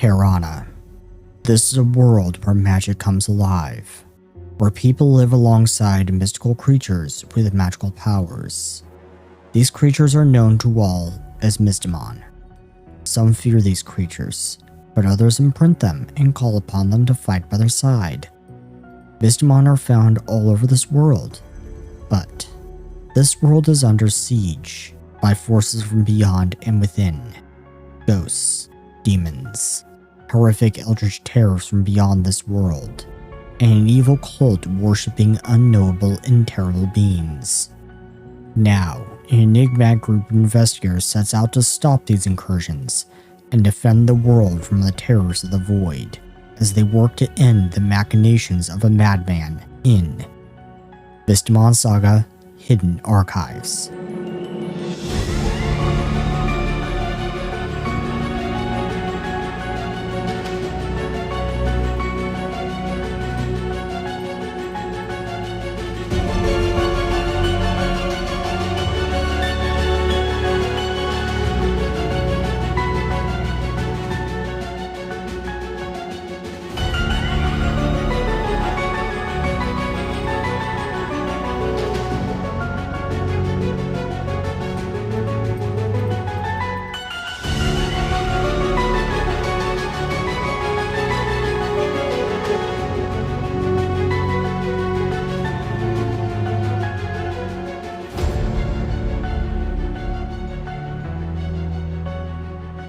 Terrana. This is a world where magic comes alive, where people live alongside mystical creatures with magical powers. These creatures are known to all as Mystimon. Some fear these creatures, but others imprint them and call upon them to fight by their side. Mystimon are found all over this world, but this world is under siege by forces from beyond and within. Ghosts, demons, horrific eldritch terrors from beyond this world, and an evil cult worshipping unknowable and terrible beings. Now, an enigmatic group of investigators sets out to stop these incursions and defend the world from the terrors of the void, as they work to end the machinations of a madman in Mystimon Saga: Hidden Archives.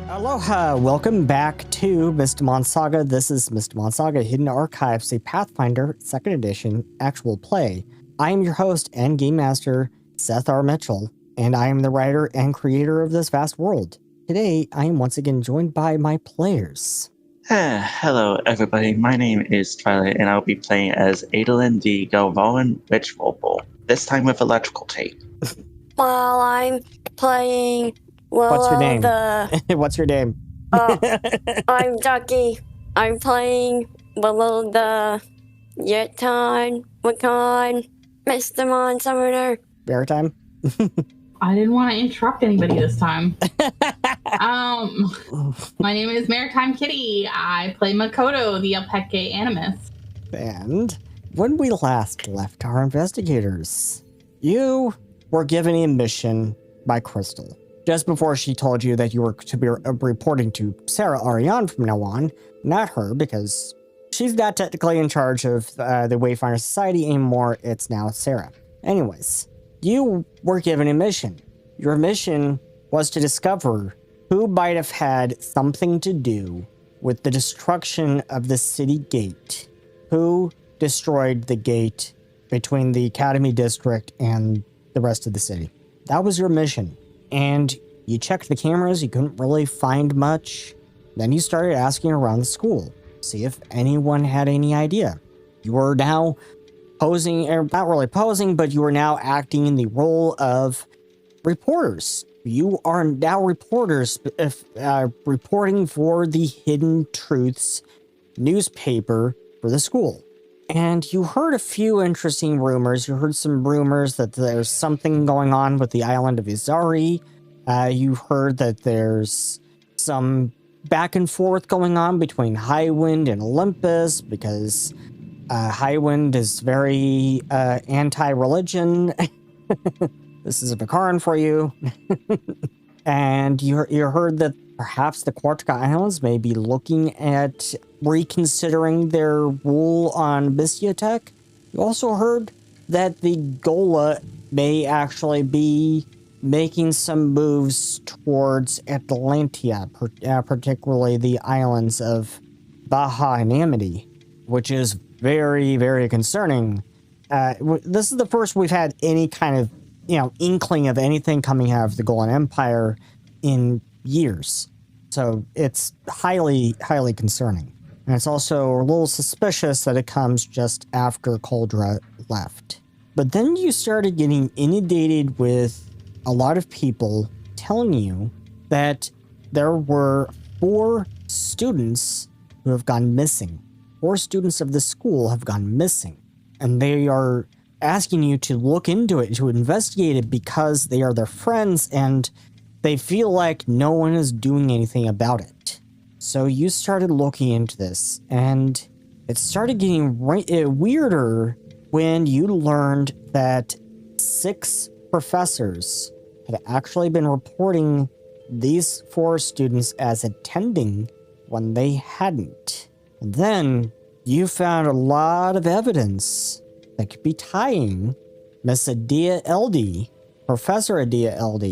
Aloha, welcome back to Mystimon Saga. This is Mystimon Saga: Hidden Archives, a Pathfinder 2nd edition actual play. I am your host and game master, Seth R. Mitchell, and I am the writer and creator of this vast world. Today, I am once again joined by my players. Hello everybody, my name is Twilight and I'll be playing as Adolin D. Galvalan Witch Volpole, this time with electrical tape. While I'm playing Willow. What's your name? What's your name? Oh, I'm Ducky. I'm playing Willow the Yeton Wakan Mystimon Summoner. Maritime? I didn't want to interrupt anybody this time. My name is Maritime Kitty. I play Makoto, the Alpeke Animus. And when we last left our investigators, you were given a mission by Crystal. Just before she told you that you were to be reporting to Sarah Ariane from now on, not her, because she's not technically in charge of the Wayfinder Society anymore. It's now Sarah. Anyways, you were given a mission. Your mission was to discover who might have had something to do with the destruction of the city gate. Who destroyed the gate between the Academy District and the rest of the city. That was your mission. And you checked the cameras, you couldn't really find much. Then you started asking around the school, see if anyone had any idea. You were now posing, or not really posing, but you are now acting in the role of reporters. You are now reporters, reporting for the Hidden Truths newspaper for the school. And you heard a few interesting rumors. You heard some rumors that there's something going on with the island of Izari. You heard that there's some back and forth going on between Highwind and Olympus because Highwind is very anti-religion. This is a Vicaran for you. And you heard that perhaps the Quartica Islands may be looking at reconsidering their rule on Bistiotech. You also heard that the Gola may actually be making some moves towards Atlantia, particularly the islands of Baja and Amity, which is very, very concerning. This is the first we've had any kind of, inkling of anything coming out of the Golan Empire in years. So it's highly, highly concerning. And it's also a little suspicious that it comes just after Cauldra left. But then you started getting inundated with a lot of people telling you that there were 4 students who have gone missing. 4 students of the school have gone missing. And they are asking you to look into it, to investigate it, because they are their friends and they feel like no one is doing anything about it. So you started looking into this, and it started getting weirder when you learned that 6 professors had actually been reporting these 4 students as attending when they hadn't. And then you found a lot of evidence that could be tying Miss Adia Eld, Professor Adia Eld,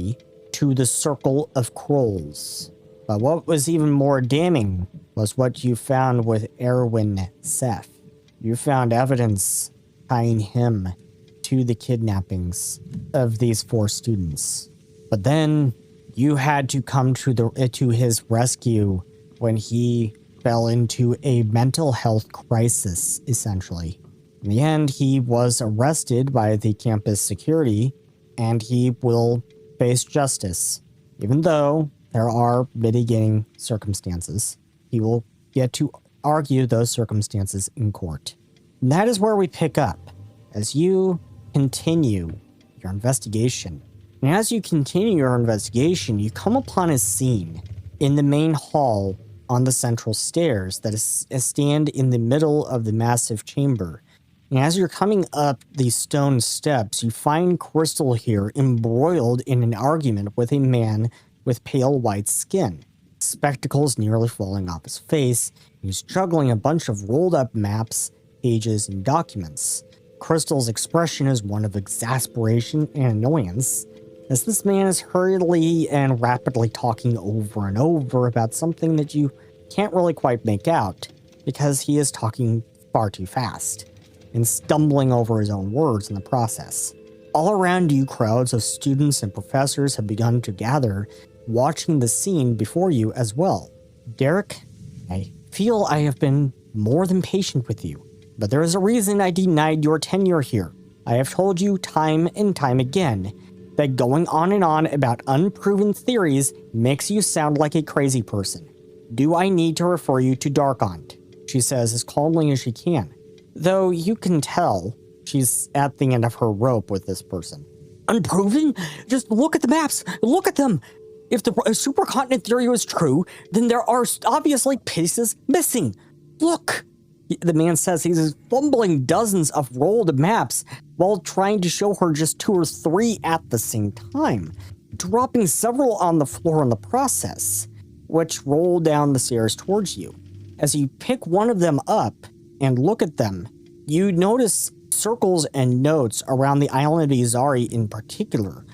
to the Circle of Krolls. But what was even more damning was what you found with Erwin Seth. You found evidence tying him to the kidnappings of these 4 students. But then you had to come to his rescue when he fell into a mental health crisis, essentially. In the end, he was arrested by the campus security, and he will face justice. Even though there are mitigating circumstances, he will get to argue those circumstances in court. And that is where we pick up as you continue your investigation. And as you continue your investigation, you come upon a scene in the main hall on the central stairs that is stand in the middle of the massive chamber. And as you're coming up these stone steps, you find Crystal here embroiled in an argument with a man with pale white skin, spectacles nearly falling off his face. He's juggling a bunch of rolled up maps, pages, and documents. Crystal's expression is one of exasperation and annoyance, as this man is hurriedly and rapidly talking over and over about something that you can't really quite make out, because he is talking far too fast, and stumbling over his own words in the process. All around you, crowds of students and professors have begun to gather, watching the scene before you as well. Derek, I feel I have been more than patient with you, but there is a reason I denied your tenure here. I have told you time and time again that going on and on about unproven theories makes you sound like a crazy person. Do I need to refer you to Darkont? She says as calmly as she can, though you can tell she's at the end of her rope with this person. Unproven? Just look at the maps. Look at them. If the supercontinent theory was true, then there are obviously pieces missing. Look. The man says he's fumbling dozens of rolled maps while trying to show her just 2 or 3 at the same time, dropping several on the floor in the process, which roll down the stairs towards you. As you pick one of them up and look at them, you notice circles and notes around the island of Izari in particular,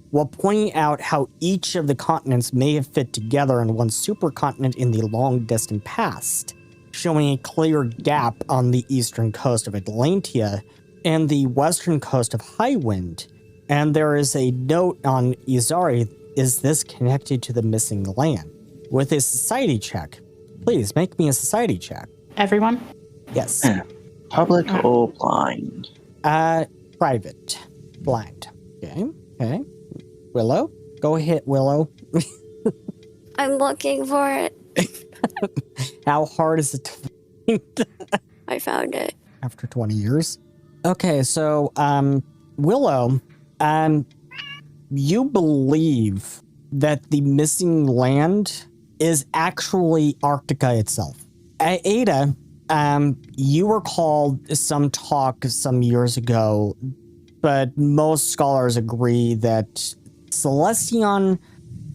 while pointing out how each of the continents may have fit together in one supercontinent in the long distant past, showing a clear gap on the eastern coast of Atlantia and the western coast of Highwind. And there is a note on Izari, is this connected to the missing land? With a society check. Please make me a society check. Everyone? Yes. Public or blind? Private. Blind. Okay. Willow? Go ahead, Willow. I'm looking for it. How hard is it to find? I found it. After 20 years? Okay, so, Willow, you believe that the missing land is actually Arctica itself. Ada, you recall some talk some years ago, but most scholars agree that Celestion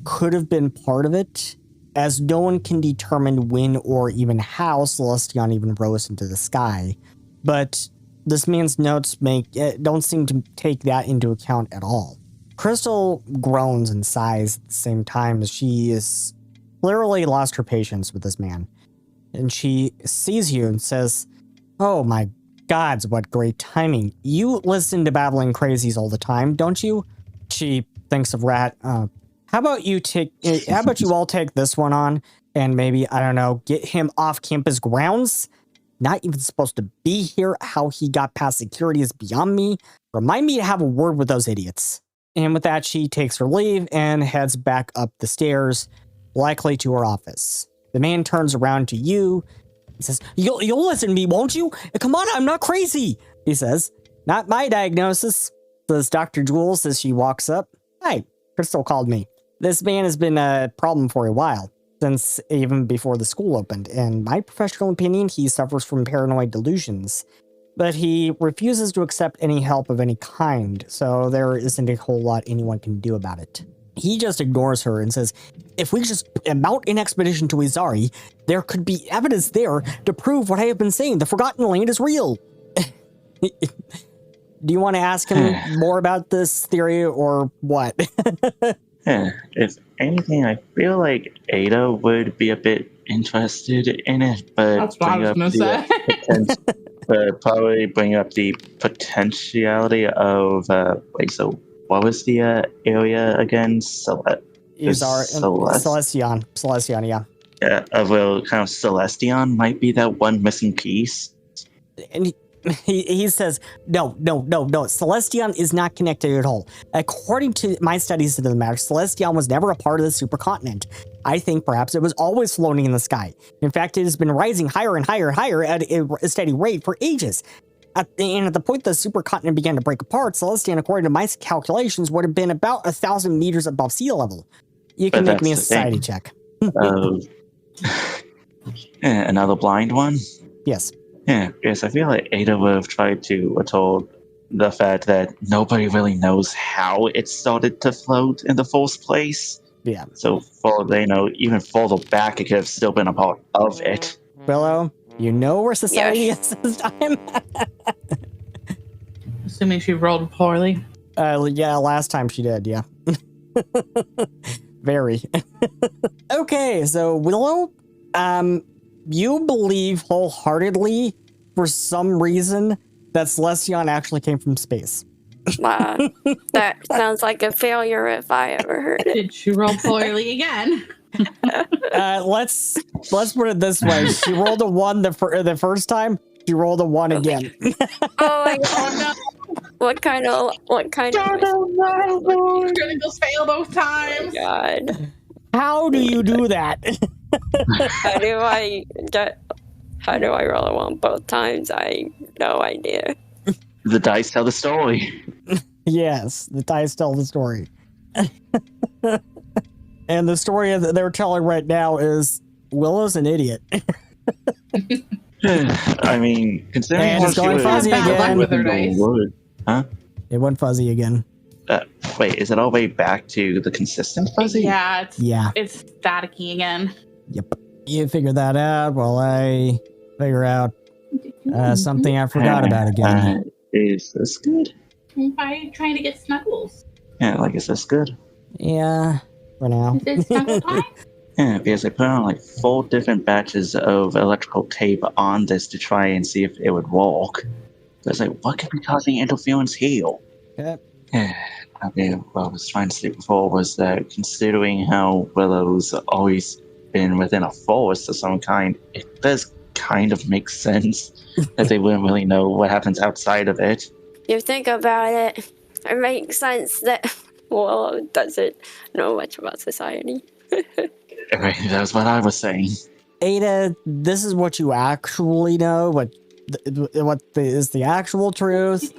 could have been part of it, as no one can determine when or even how Celestion even rose into the sky. But this man's notes don't seem to take that into account at all. Crystal groans and sighs at the same time as she is clearly lost her patience with this man. And she sees you and says, "Oh my gods, what great timing. You listen to babbling crazies all the time, don't you?" She thinks of Rat. How about you all take this one on and maybe, I don't know, get him off campus grounds? Not even supposed to be here. How he got past security is beyond me. Remind me to have a word with those idiots. And with that, she takes her leave and heads back up the stairs, likely to her office. The man turns around to you and says, You'll listen to me, won't you? Come on, I'm not crazy, he says. Not my diagnosis, says Dr. Jules as she walks up. Hi, Crystal called me. This man has been a problem for a while. since even before the school opened. In my professional opinion, he suffers from paranoid delusions, but he refuses to accept any help of any kind, so there isn't a whole lot anyone can do about it. He just ignores her and says, if we just mount an expedition to Izari, there could be evidence there to prove what I have been saying. The Forgotten Land is real. Do you want to ask him more about this theory or what? If anything, I feel like Ada would be a bit interested in it, but That's what I was gonna say. but probably bring up the potentiality of so what was the area again? Celestion, yeah. Yeah, well, kind of Celestion might be that one missing piece. And he says, no. Celestion is not connected at all. According to my studies into the matter, Celestion was never a part of the supercontinent. I think perhaps it was always floating in the sky. In fact, it has been rising higher and higher at a steady rate for ages. And at the point the supercontinent began to break apart, Celestion, according to my calculations, would have been about 1,000 meters above sea level. You can make me a society check. Another blind one? Yes. Yeah, because I feel like Ada would have tried to told the fact that nobody really knows how it started to float in the first place. Yeah. So for they know, even further back, it could have still been a part of it. Willow, you know where society is this time? Assuming she rolled poorly. Yeah, last time she did, yeah. Very. Okay, so Willow, you believe wholeheartedly, for some reason, that Celestion actually came from space. Wow. That sounds like a failure if I ever heard it. Did she roll poorly again? Let's put it this way. She rolled a 1 the first time. She rolled a 1 again. Oh my god. What kind of Criticals fail both times. God. How do you do that? How do I roll a 1 both times? I have no idea. The dice tell the story. Yes, the dice tell the story. And the story that they're telling right now is Willow's an idiot. I mean, considering And it's going fuzzy again. With her dice. Huh? It went fuzzy again. Wait, is it all the way back to the consistent fuzzy? Yeah, Yeah. it's staticky again. Yep. You figure that out while I figure out something I forgot about again. Is this good? By trying to get snuggles. Yeah, is this good? Yeah, for now. Is it snuggle time? Yeah, because I put on 4 different batches of electrical tape on this to try and see if it would work. But it's what could be causing interference here? Okay. Yeah, I mean, what I was trying to say before was that considering how Willow's always been within a forest of some kind, it does kind of make sense that they wouldn't really know what happens outside of it. You think about it, it makes sense that Willow doesn't know much about society. Right, that was what I was saying. Ada, this is what you actually know. What is the actual truth?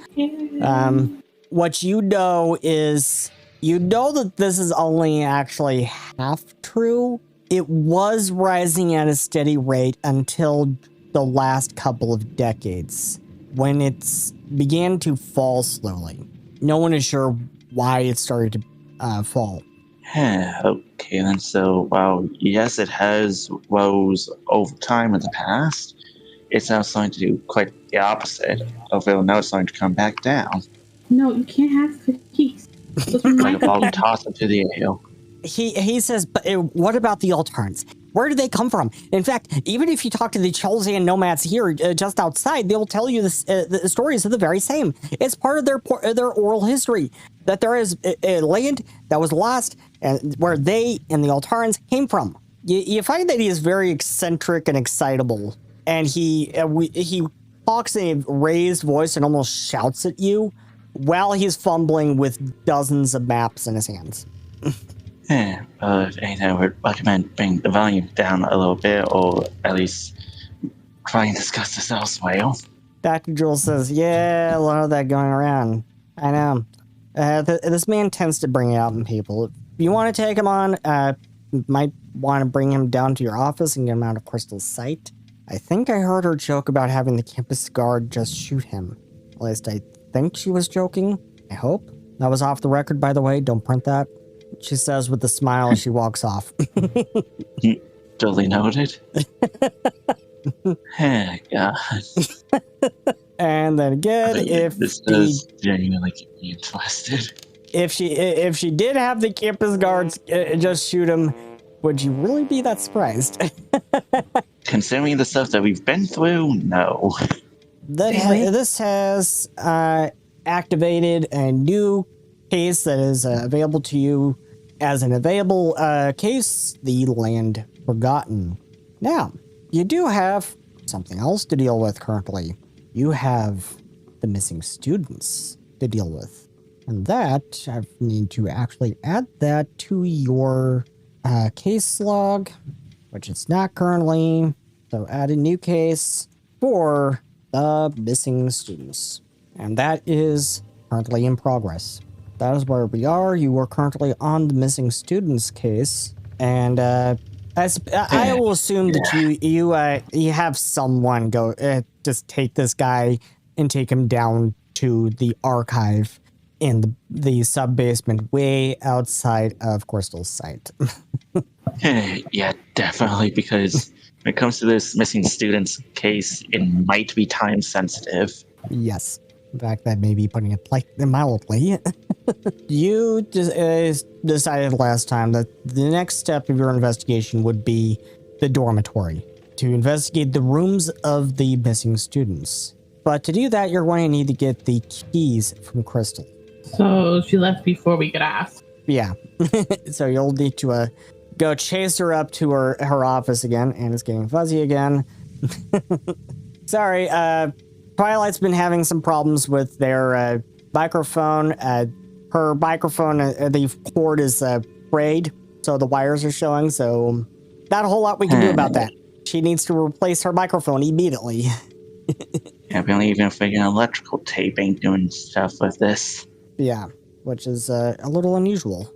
What you know is that this is only actually half true. It was rising at a steady rate until the last couple of decades, when it began to fall slowly. No one is sure why it started to fall. Okay, then, so, well, yes, it has rose over time in the past. It's now starting to do quite the opposite, although now it's starting to come back down. No, you can't have cookies. Those are my Like a ball cookies. tossed into the air. He says, but what about the Alterns? Where do they come from? In fact, even if you talk to the Chaldean nomads here just outside, they'll tell you the stories are the very same. It's part of their oral history that there is a land that was lost and where they and the Alterns came from. You find that he is very eccentric and excitable, and he talks in a raised voice and almost shouts at you while he's fumbling with dozens of maps in his hands. Yeah, if anything, I would recommend bringing the volume down a little bit, or at least try and discuss this elsewhere. Dr. Jules says, yeah, a lot of that going around. I know. This man tends to bring it out in people. If you want to take him on, might want to bring him down to your office and get him out of Crystal's sight. I think I heard her joke about having the campus guard just shoot him. At least I think she was joking. I hope. That was off the record, by the way. Don't print that. She says with a smile as she walks off. Duly noted. Oh, God. And then again, if this does genuinely get me interested. if she did have the campus guards just shoot him, would you really be that surprised? Considering the stuff that we've been through, no. This has activated a new case that is available to you as an available case, the Land Forgotten. Now, you do have something else to deal with currently. You have the missing students to deal with. And that, I need to actually add that to your case log, which it's not currently. So add a new case for the missing students. And that is currently in progress. That is where we are. You are currently on the missing students case. And I will assume that you have someone go just take this guy and take him down to the archive in the sub-basement way outside of Crystal's site. Yeah, definitely, because when it comes to this missing students case, it might be time sensitive. Yes. In fact, that may be putting it mildly. You decided last time that the next step of your investigation would be the dormitory, to investigate the rooms of the missing students. But to do that, you're going to need to get the keys from Crystal. So she left before we could ask. Yeah. So you'll need to go chase her up to her office again, and it's getting fuzzy again. Sorry, Twilight's been having some problems with their microphone. Her microphone, the cord is frayed, so the wires are showing, so not a whole lot we can do about that. She needs to replace her microphone immediately. Yeah, we only even figuring electrical tape ain't doing stuff with this. Yeah, which is a little unusual.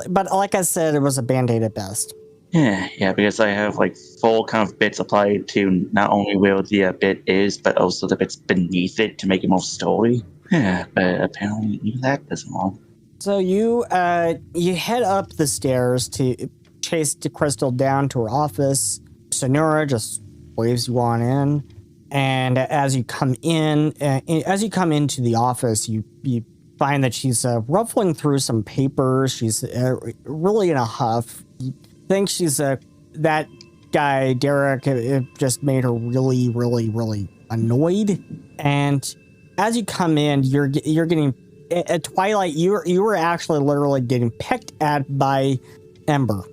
But like I said, it was a band-aid at best. Yeah, because I have like full kind of bits applied to not only where the bit is, but also the bits beneath it to make it more story. Yeah, but apparently even that doesn't work. So you head up the stairs to chase Crystal down to her office. Sonura just waves you on in, and as you come into the office, you find that she's ruffling through some papers. She's really in a huff. You think she's that guy Derek just made her really, really, really annoyed. And as you come in, you're getting at Twilight. You were actually literally getting picked at by Ember.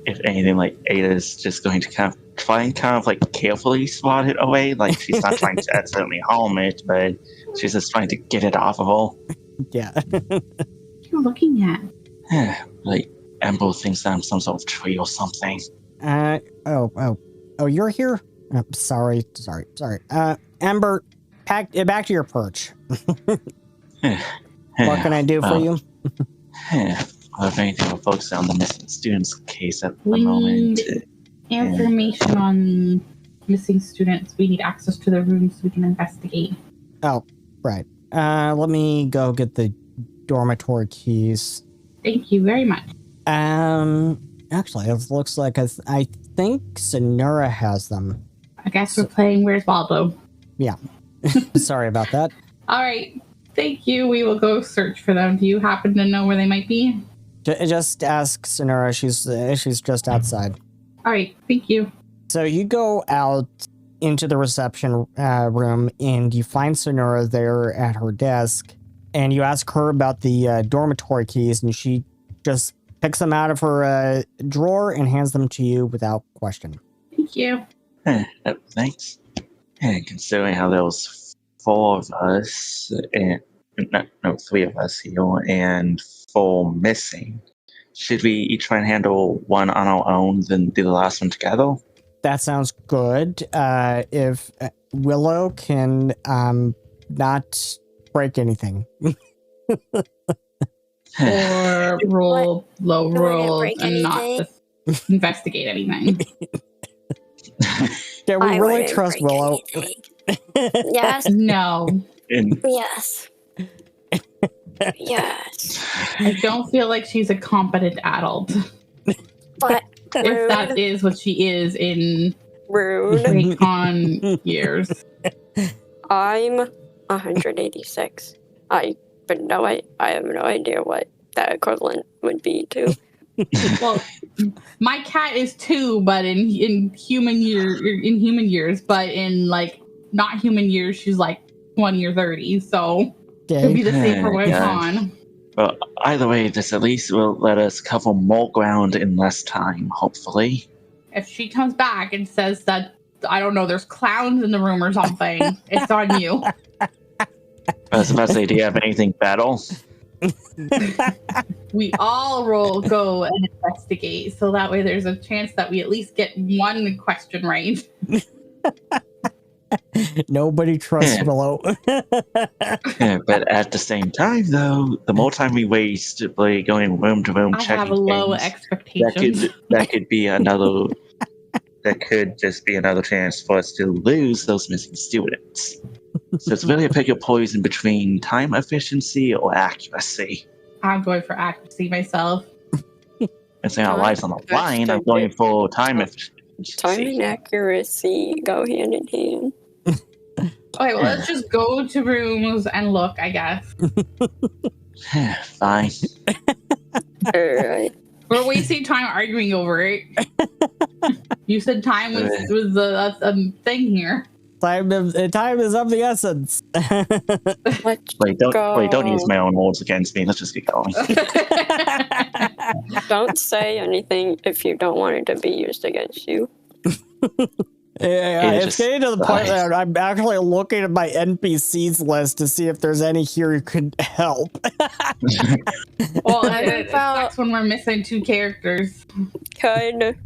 If anything, like Ada's just going to kind of try and kind of like carefully swat it away. Like she's not trying to accidentally harm it, but she's just trying to get it off of her. What Yeah. are you looking at? Like Ember thinks I'm some sort of tree or something. Oh, you're here? Sorry. Ember, back to your perch. What can I do for you? Well, if anything, we're focusing on the missing students case at the We moment. need information on the missing students. We need access to the rooms so we can investigate. Oh, right. Let me go get the dormitory keys. Thank you very much. Actually, it looks like I think Sonura has them. I guess we're playing Where's Waldo? Yeah. Sorry about that. All right. Thank you. We will go search for them. Do you happen to know where they might be? Just ask Sonura. She's just outside. All right. Thank you. So you go out into the reception room and you find Sonura there at her desk, and you ask her about the dormitory keys, and she just picks them out of her drawer and hands them to you without question. Thank you. Thanks. And considering how there was 4 of us, and no, 3 of us here, and 4 missing, should we each try and handle one on our own, then do the last one together? That sounds good. If Willow can not break anything. Or roll low Don't wanna rolls break and not anything. just investigate anything. Yeah, we I really wouldn't trust break Willow. anything. Yes. No, And Yes. Yes. I don't feel like she's a competent adult. But If that rude. is what she is in Rude. Raycon years. I'm 186. I have no idea what that equivalent would be to. Well, my cat is 2, but in human years, but in like not human years, she's like 20 or 30. So it'd be the same for Raycon. well, either way, this at least will let us cover more ground in less time, hopefully. If she comes back and says that, I don't know, there's clowns in the room or something, it's on you. I was about to say, do you have anything better? We all go and investigate, so that way there's a chance that we at least get one question right. Nobody trusts Yeah. Willow. Yeah, but at the same time, though, the more time we waste by going room to room I checking have low things, expectations. that could be another. That could just be another chance for us to lose those missing students. So it's really a pick of poison between time efficiency or accuracy. I'm going for accuracy myself. And saying our lives on the line, I'm going for time efficiency. Time and accuracy go hand in hand. Okay, well, let's just go to rooms and look, I guess. Fine. Alright. We're wasting time arguing over it. You said time was a thing here. Time is of the essence. Let's Wait, don't use my own words against me. Let's just get going. don't say anything if you don't want it to be used against you. Yeah, it's just getting to the point dies. that I'm actually looking at my NPCs list to see if there's any here who could help. Well, I'm it sucks when we're missing 2 characters. Could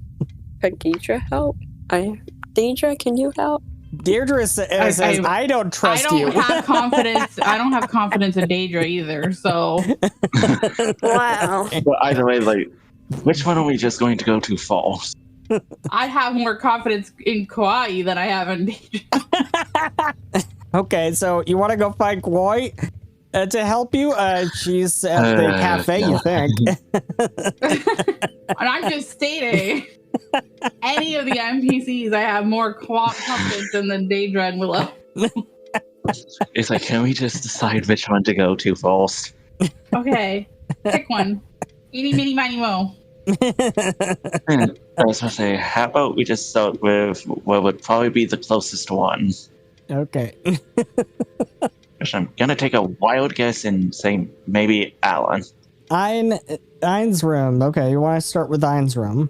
Deidre help? Deidre, can you help? Deirdre says, I don't trust I don't you. have confidence. I don't have confidence in Daedra either. So Wow. But either way, like, which one are we just going to go to first? I have more confidence in Kawaii than I have in Daedra. Okay, so you want to go find Koi to help you? She's at the cafe, no. you think? And I'm just stating, any of the NPCs I have more confidence in than Daedra and Willow. It's like, can we just decide which one to go to first? Okay, pick one. Eeny, meeny, miny, mo. I was going to say, how about we just start with what would probably be the closest one? Okay. Which I'm going to take a wild guess and say maybe Alan. Ein's room. Okay, you want to start with Ein's room.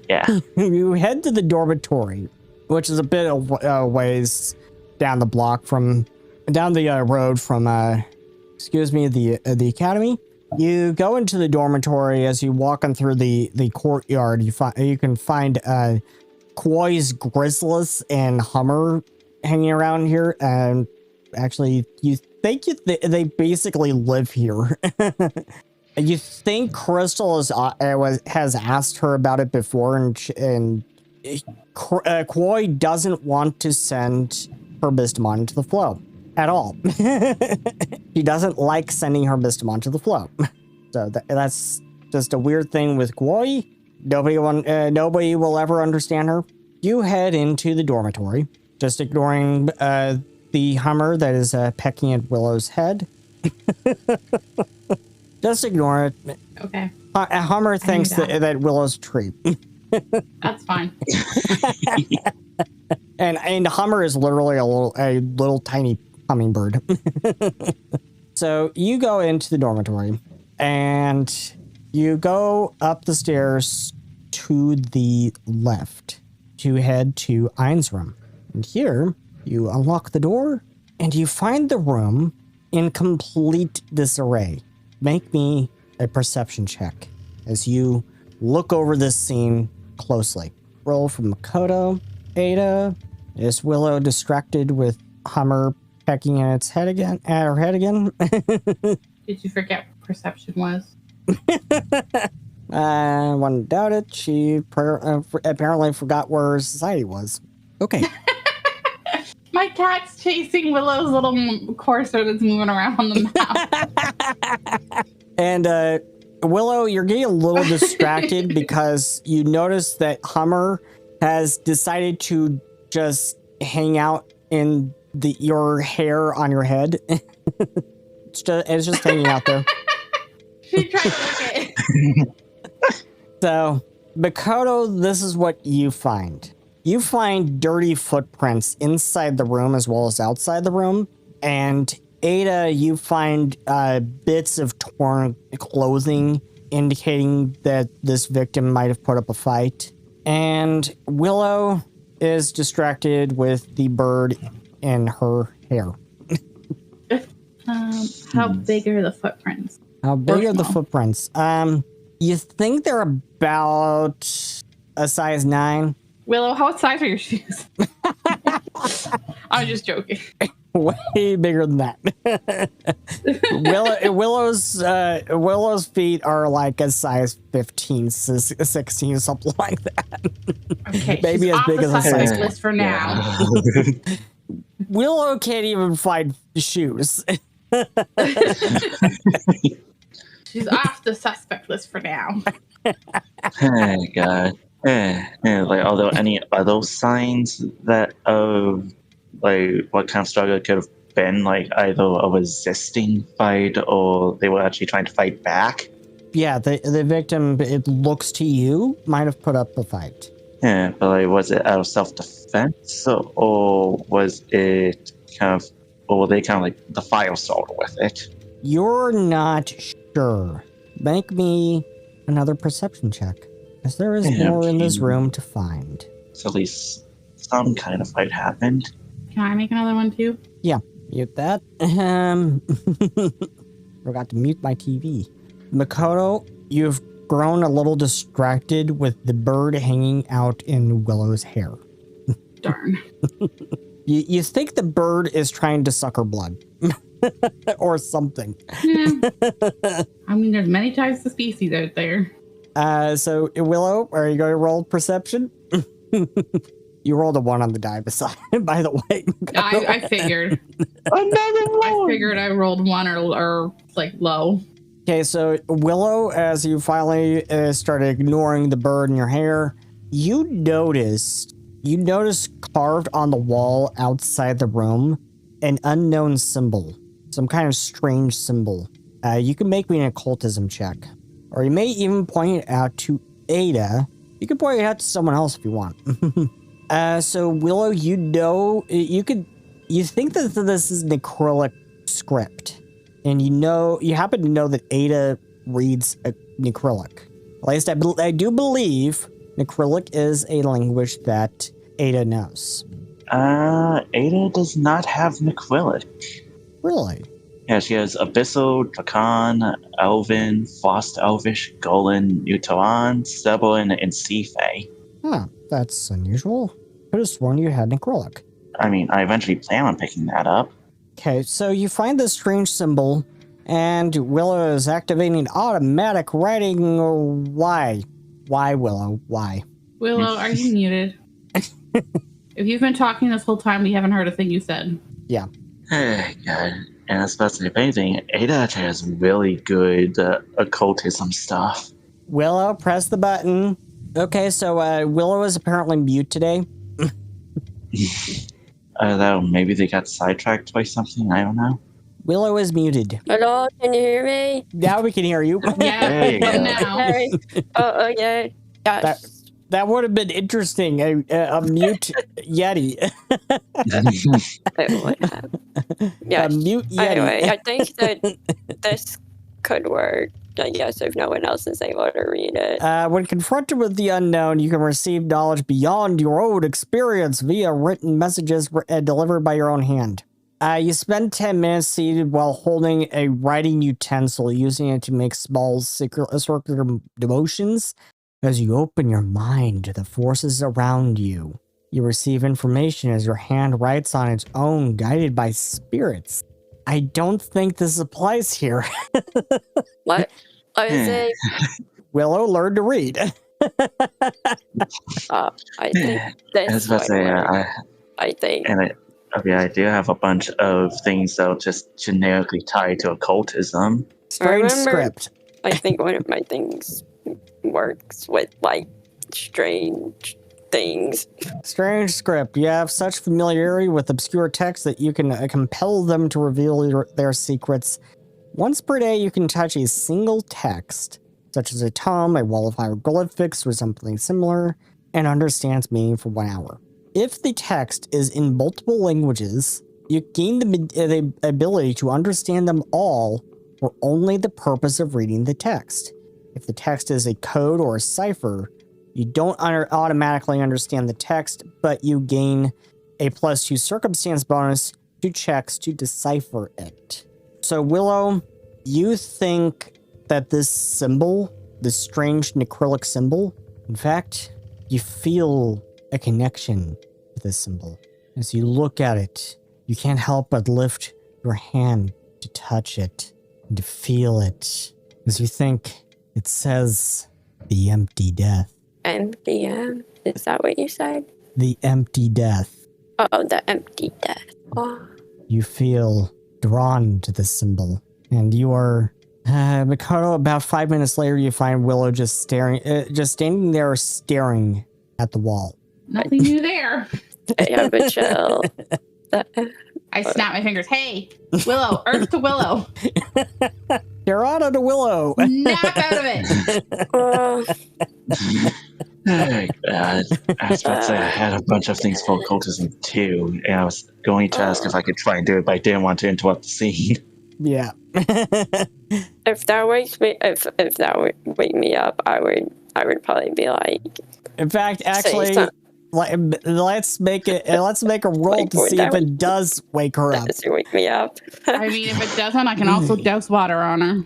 Yeah. You head to the dormitory, which is a bit of ways down the block down the road from, the academy. You go into the dormitory. As you walk on through the courtyard, you can find Koi's Grizzless and Hummer hanging around here. And actually, you think they basically live here. You think Crystal has asked her about it before, and Koi doesn't want to send her Mystimon to the flow at all. She doesn't like sending her Mystimon to the flow. So that's just a weird thing with Koi. Nobody will ever understand her. You head into the dormitory, just ignoring the Hummer that is pecking at Willow's head. Just ignore it. Okay, Hummer thinks that Willow's a tree. that's fine. And Hummer is literally a little tiny hummingbird. So you go into the dormitory and you go up the stairs to the left to head to Ein's room. And here you unlock the door and you find the room in complete disarray. Make me a perception check as you look over this scene closely. Roll from Makoto. Ada. Is Willow distracted with Hummer pecking at her head again? Did you forget perception was. One doubt it. She apparently forgot where society was. Okay. My cat's chasing Willow's little cursor that's moving around on the map. And Willow, you're getting a little distracted because you notice that Hummer has decided to just hang out in your hair on your head. It's just hanging out there. She tried to look at it. So, Makoto, this is what you find. You find dirty footprints inside the room as well as outside the room. And Ada, you find bits of torn clothing indicating that this victim might have put up a fight. And Willow is distracted with the bird in her hair. How big are the footprints? How big are the footprints? You think they're about a size 9? Willow, how size are your shoes? I'm just joking. Way bigger than that. Willow's feet are like a size 15, 16, something like that. Okay, maybe as big as a size list for now. Willow can't even find shoes. She's off the suspect list for now. Oh God. Like, although are those signs that of like what kind of struggle it could have been, like either a resisting fight or they were actually trying to fight back? Yeah, the victim, it looks to you, might have put up a fight. Yeah, but like, was it out of self-defense or was it or were they kind of like the fire starter with it? You're not sure. Make me another perception check, because there is more in this room to find. So at least some kind of fight happened. Can I make another one too? Yeah, mute that. Forgot to mute my TV. Makoto, you've grown a little distracted with the bird hanging out in Willow's hair. Darn. You think the bird is trying to suck her blood. Or something. Yeah. I mean, there's many types of species out there. So, Willow, are you going to roll perception? You rolled a 1 on the die, by the way. I figured. Another one! I figured I rolled 1 or like low. Okay, so Willow, as you finally started ignoring the bird in your hair, you notice carved on the wall outside the room an unknown symbol, some kind of strange symbol. You can make me an occultism check, or you may even point it out to Ada. You can point it out to someone else if you want. So Willow, you think that this is an acrylic script, and you happen to know that Ada reads Necrylic. At least I do believe Necrylic is a language that Ada knows. Ada does not have Necrylic. Really? Yeah, she has Abyssal, Dracan, Elven, Frost Elvish, Golan, Uteran, Sebolin, and Seafey. Huh, that's unusual. Could have sworn you had Necrylic. I mean, I eventually plan on picking that up. Okay, so you find this strange symbol, and Willow is activating automatic writing. Why? Why, Willow? Why? Willow, are you muted? If you've been talking this whole time, we haven't heard a thing you said. Yeah. Hey, God. And especially if anything, Ada actually has really good occultism stuff. Willow, press the button. Okay, so Willow is apparently mute today. Maybe they got sidetracked by something. I don't know. Willow is muted. Hello, can you hear me? Now we can hear you. Yeah, There you go. now. Sorry. Oh, okay. Yes. That would have been interesting. A mute Yeti. It would have. Yeah. A mute Yeti. Anyway, I think that this could work. I guess if no one else is able to read it. When confronted with the unknown, you can receive knowledge beyond your own experience via written messages delivered by your own hand. You spend 10 minutes seated while holding a writing utensil, using it to make small circular motions. As you open your mind to the forces around you, you receive information as your hand writes on its own, guided by spirits. I don't think this applies here. What? I was saying, Willow learned to read. I think I that's was about to say, I think. I do have a bunch of things that are just generically tied to occultism. Strange remember- script. I think one of my things works with like strange things. Strange script. You have such familiarity with obscure text that you can compel them to reveal their secrets. Once per day, you can touch a single text, such as a tome, a wall of hieroglyphics, or something similar, and understand its meaning for 1 hour. If the text is in multiple languages, you gain the ability to understand them all for only the purpose of reading the text. If the text is a code or a cipher, you don't automatically understand the text, but you gain a +2 circumstance bonus to checks to decipher it. So Willow, you think that this symbol, this strange necrylic symbol, in fact, you feel a connection to this symbol. As you look at it, you can't help but lift your hand to touch it and to feel it. As you think, it says the empty death. MDM? Is that what you said? The empty death. Oh, the empty death. Oh. You feel drawn to this symbol, and you are Mikado. About 5 minutes later, you find Willow just standing there staring at the wall. Nothing new there. I have a chill. I snap my fingers. Hey, Willow, Earth to Willow. Dorada to Willow. Snap out of it. Oh, Oh, God. I was about to say I had a bunch of things for occultism too, and I was going to ask if I could try and do it, but I didn't want to interrupt the scene. Yeah. if that wakes me, if that would wake me up, I would probably be like. In fact, actually, let's make a roll Like, to see if it does wake her up. Does it wake me up? I mean, if it doesn't, I can also douse water on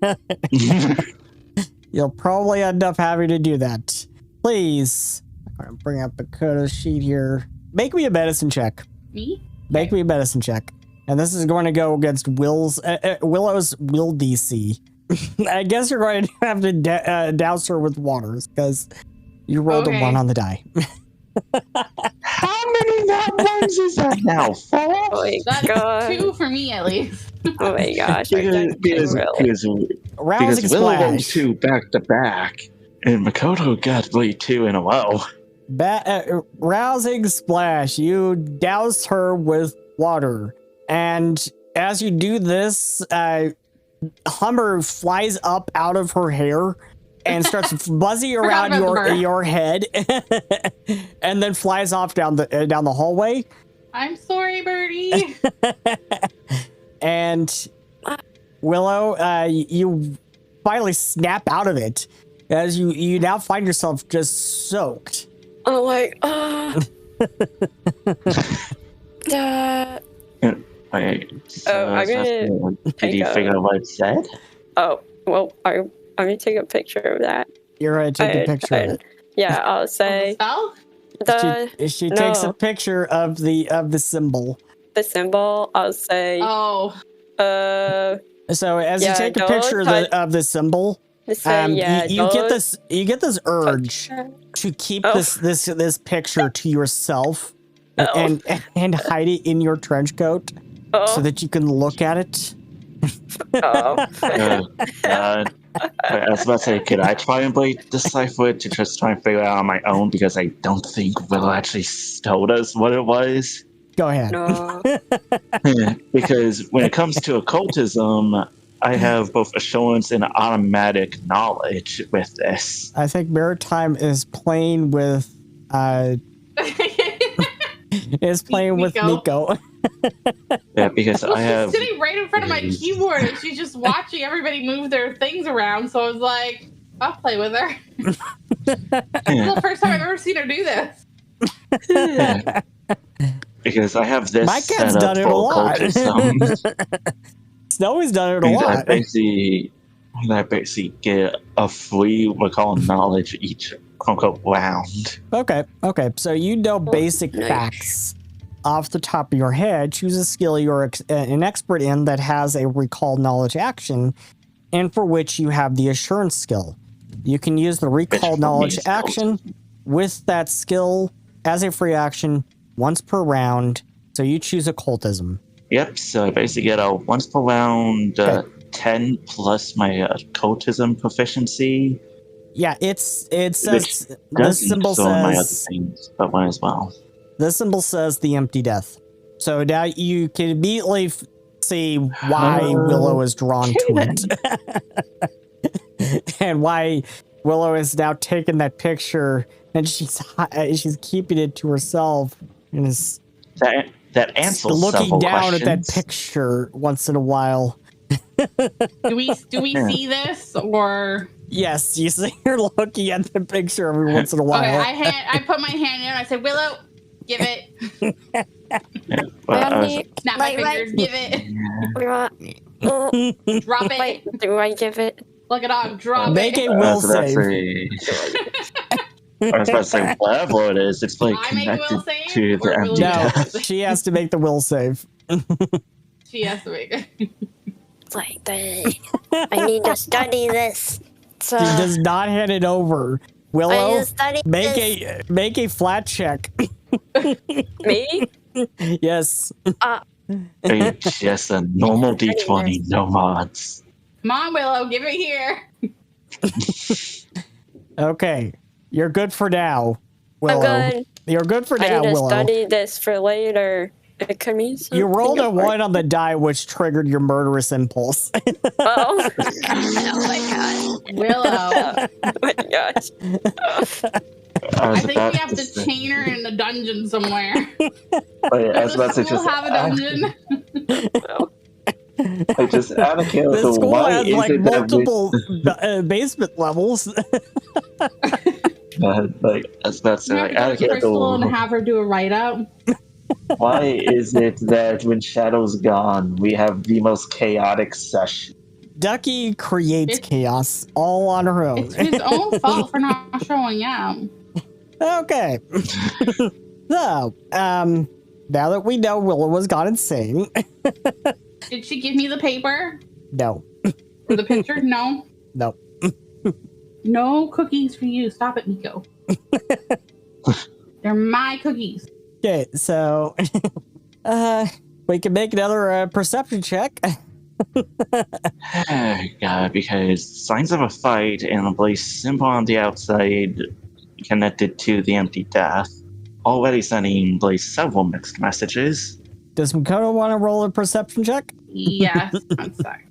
her. You'll probably end up having to do that. Please, I'm gonna bring up the Kodo sheet here. Make me a medicine check. Me? Make me a medicine check. And this is going to go against Willow's will DC. I guess you're going to have to douse her with water because you rolled a 1 on the die. How many nat ones is that now? 4? Oh my That's god! 2 for me, at least. Oh my gosh! I don't Because Rousing Willow rolled splash. 2 back to back, and Makoto got 2 in a row. Rousing splash. You douse her with water. And as you do this, Hummer flies up out of her hair and starts buzzing around your head, and then flies off down the hallway. I'm sorry, Birdie. And Willow, you finally snap out of it as you now find yourself just soaked. Oh my. Okay, so I'm gonna did you figure out what it said? Oh well, I'm gonna take a picture of that. You're right. Take a picture of it. Yeah, I'll say Spell? She takes a picture of the symbol. The symbol. I'll say. Oh. So as you take a don't picture of the symbol, you get this urge to keep this picture to yourself and hide it in your trench coat so that you can look at it. I was about to say, could I try and decipher it to just try and figure it out on my own? Because I don't think Willow actually told us what it was. Go ahead. No. Because when it comes to occultism, I have both assurance and automatic knowledge with this. I think Maritime is playing with Miko. Yeah, because I have She's sitting right in front of my keyboard and she's just watching everybody move their things around. So I was like, I'll play with her. This is the first time I've ever seen her do this. Because I have this. My cat's done it a lot. Snowy's done it a lot. I basically get a free, we call knowledge each quote-unquote round. Okay. So you know basic facts off the top of your head, choose a skill you're an expert in that has a recall knowledge action, and for which you have the assurance skill. You can use the recall knowledge action with that skill as a free action once per round. So you choose occultism. Yep, so I basically get a once per round 10 plus my occultism proficiency. Yeah, it says the symbol says my other says things, but one as well. the symbol says the empty death. So now you can immediately see why Willow is drawn to it, and why Willow is now taking that picture and she's keeping it to herself and is that answers looking down questions. at that picture once in a while. Do we see this or? Yes, you see her looking at the picture every once in a while. Okay, I put my hand in and I said, Willow, give it. Snap my fingers, give it. Drop it. Wait, do I give it? Look it up, drop Make it. a will save. I was about to say, whatever it is, it's like I make a will connected save, to the or empty will No, death. she has to make the will save. She has to make it. It's like, I need to study this. So She does not hand it over. I Willow, need to study this. make a flat check. Me? Yes. It's just a normal D20, no mods. Come on, Willow, give it here. Okay. You're good for now, Willow. I'm good. You're good for I now, need to Willow. study this for later. It could mean You rolled a something 1 on the die, which triggered your murderous impulse. Oh. Oh my god. Willow. Oh my gosh. I think we have to chain her in the dungeon somewhere. I was about to Does the school have a dungeon? I just out of The character, school why has is like it that we- multiple basement levels. like I was about to say, We have like, to out go of to Crystal and character, have her do a write-up. why is it that when Shadow's gone, we have the most chaotic session? Ducky creates chaos all on her own. It's his own fault for not showing up. Okay. So, now that we know Willow has gone insane, Did she give me the paper? no, Or the picture? No. no. No cookies for you. Stop it, Nico. They're my cookies. Okay, so, we can make another perception check. God, because signs of a fight and a blaze symbol on the outside connected to the empty death. Already sending Blaze several mixed messages. Does Makoto want to roll a perception check? Yes. I'm sorry.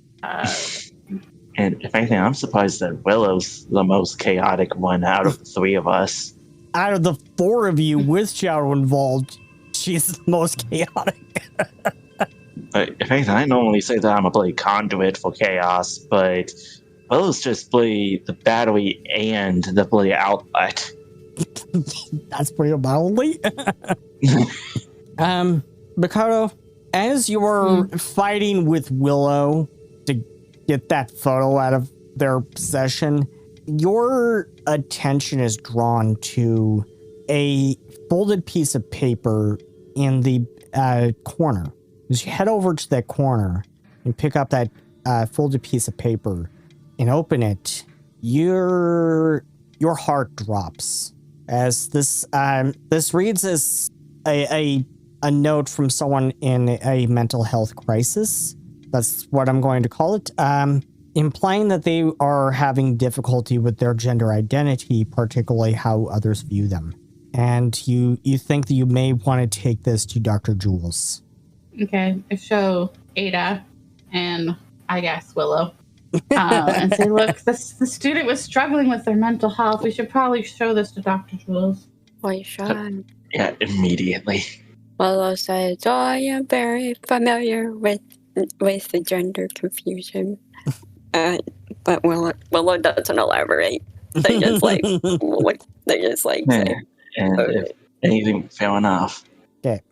And if anything, I'm surprised that Willow's the most chaotic one out of the three of us. Out of the 4 of you with Shadow involved, she's the most chaotic. But if anything, I normally say that I'm a Blade conduit for chaos, but Willow's just Blade the battery and the Blade outlet. That's pretty mildly. Makoto, as you were fighting with Willow to get that photo out of their possession, your attention is drawn to a folded piece of paper in the corner. As you head over to that corner and pick up that folded piece of paper and open it, your heart drops. As this reads as a note from someone in a mental health crisis. That's what I'm going to call it. Implying that they are having difficulty with their gender identity, particularly how others view them. And you think that you may want to take this to Dr. Jules. Okay. I show Ada and I guess Willow. And say, look, the student was struggling with their mental health. We should probably show this to Dr. Jules. Why should? Yeah, immediately. Willow says, oh, I am very familiar with the gender confusion. But Willow doesn't elaborate. They just like, say, And if anything, fair enough. Okay.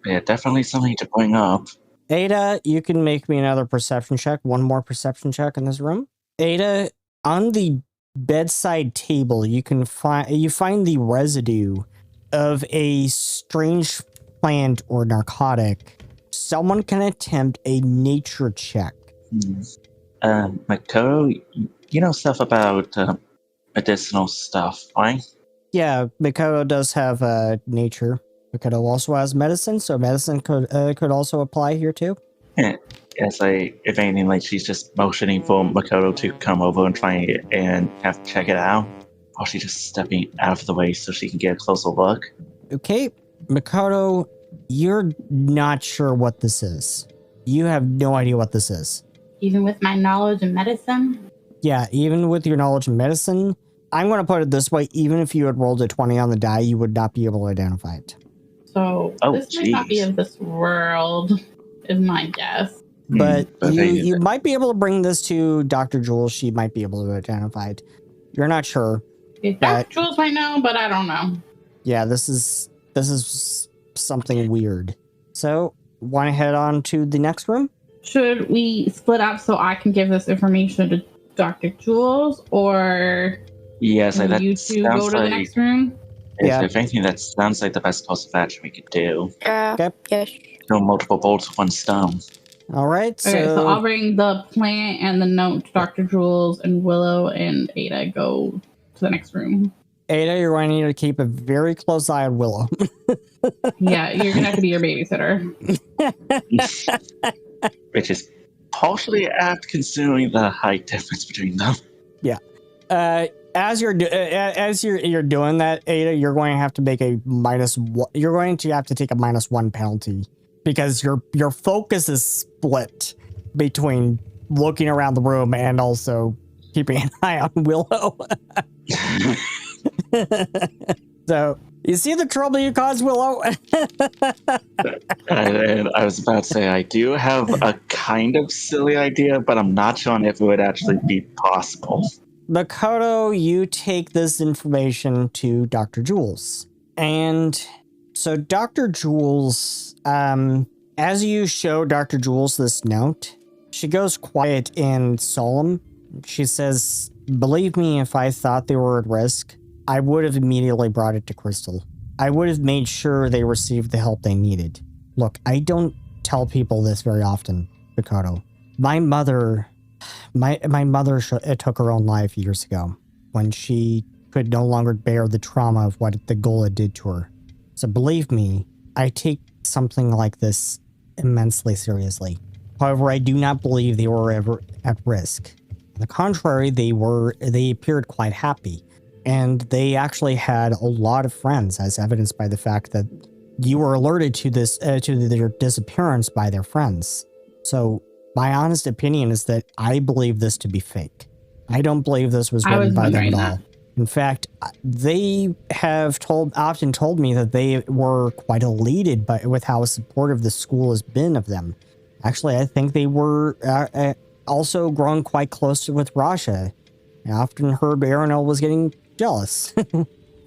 Yeah, definitely something to bring up. Ada, you can make me another perception check. One more perception check in this room. Ada, on the bedside table, you find the residue of a strange plant or narcotic, someone can attempt a nature check. Makoto, you know stuff about medicinal stuff, right? Yeah, Mikado does have nature. Mikado also has medicine, so medicine could also apply here too. Yes, if anything, like she's just motioning for Makoto to come over and try and have check it out. Or she's just stepping out of the way so she can get a closer look. Okay, Mikado, you're not sure what this is. You have no idea what this is. Even with my knowledge of medicine? Yeah, even with your knowledge of medicine, I'm going to put it this way, even if you had rolled a 20 on the die, you would not be able to identify it. So this might not be of this world, is my guess. But you might be able to bring this to Dr. Jules. She might be able to identify it. You're not sure. Dr. Jules might know, but I don't know. Yeah, this is something weird. So, want to head on to the next room? Should we split up so I can give this information to Dr. Jules, or yes, you two go to the next room? Yeah. If anything, that sounds like the best course of action we could do. Okay. Yes. Kill multiple bolts with one stone. All right. So I'll bring the plant and the note to Dr. Jules, and Willow and Ada go to the next room. Ada, you're going to need to keep a very close eye on Willow. Yeah, you're going to have to be your babysitter. Which is partially apt considering the height difference between them. Yeah. As you're doing that, Ada, you're going to have to make a -1. You're going to have to take a -1 penalty because your focus is split between looking around the room and also keeping an eye on Willow. So you see the trouble you caused, Willow? And I was about to say, I do have a kind of silly idea, but I'm not sure if it would actually be possible. Makoto, you take this information to Dr. Jules. And so Dr. Jules, as you show Dr. Jules this note, she goes quiet and solemn. She says, "Believe me, if I thought they were at risk, I would have immediately brought it to Crystal. I would have made sure they received the help they needed. Look, I don't tell people this very often, Makoto. My mother took her own life years ago when she could no longer bear the trauma of what the Ghola did to her. So believe me, I take something like this immensely seriously. However, I do not believe they were ever at risk. On the contrary, they appeared quite happy. And they actually had a lot of friends, as evidenced by the fact that you were alerted to this, to their disappearance by their friends. So my honest opinion is that I believe this to be fake. I don't believe this was written by them at all. In fact, they have often told me that they were quite elated with how supportive the school has been of them. Actually, I think they were also grown quite close with Rasha. I often heard Aronel was getting jealous.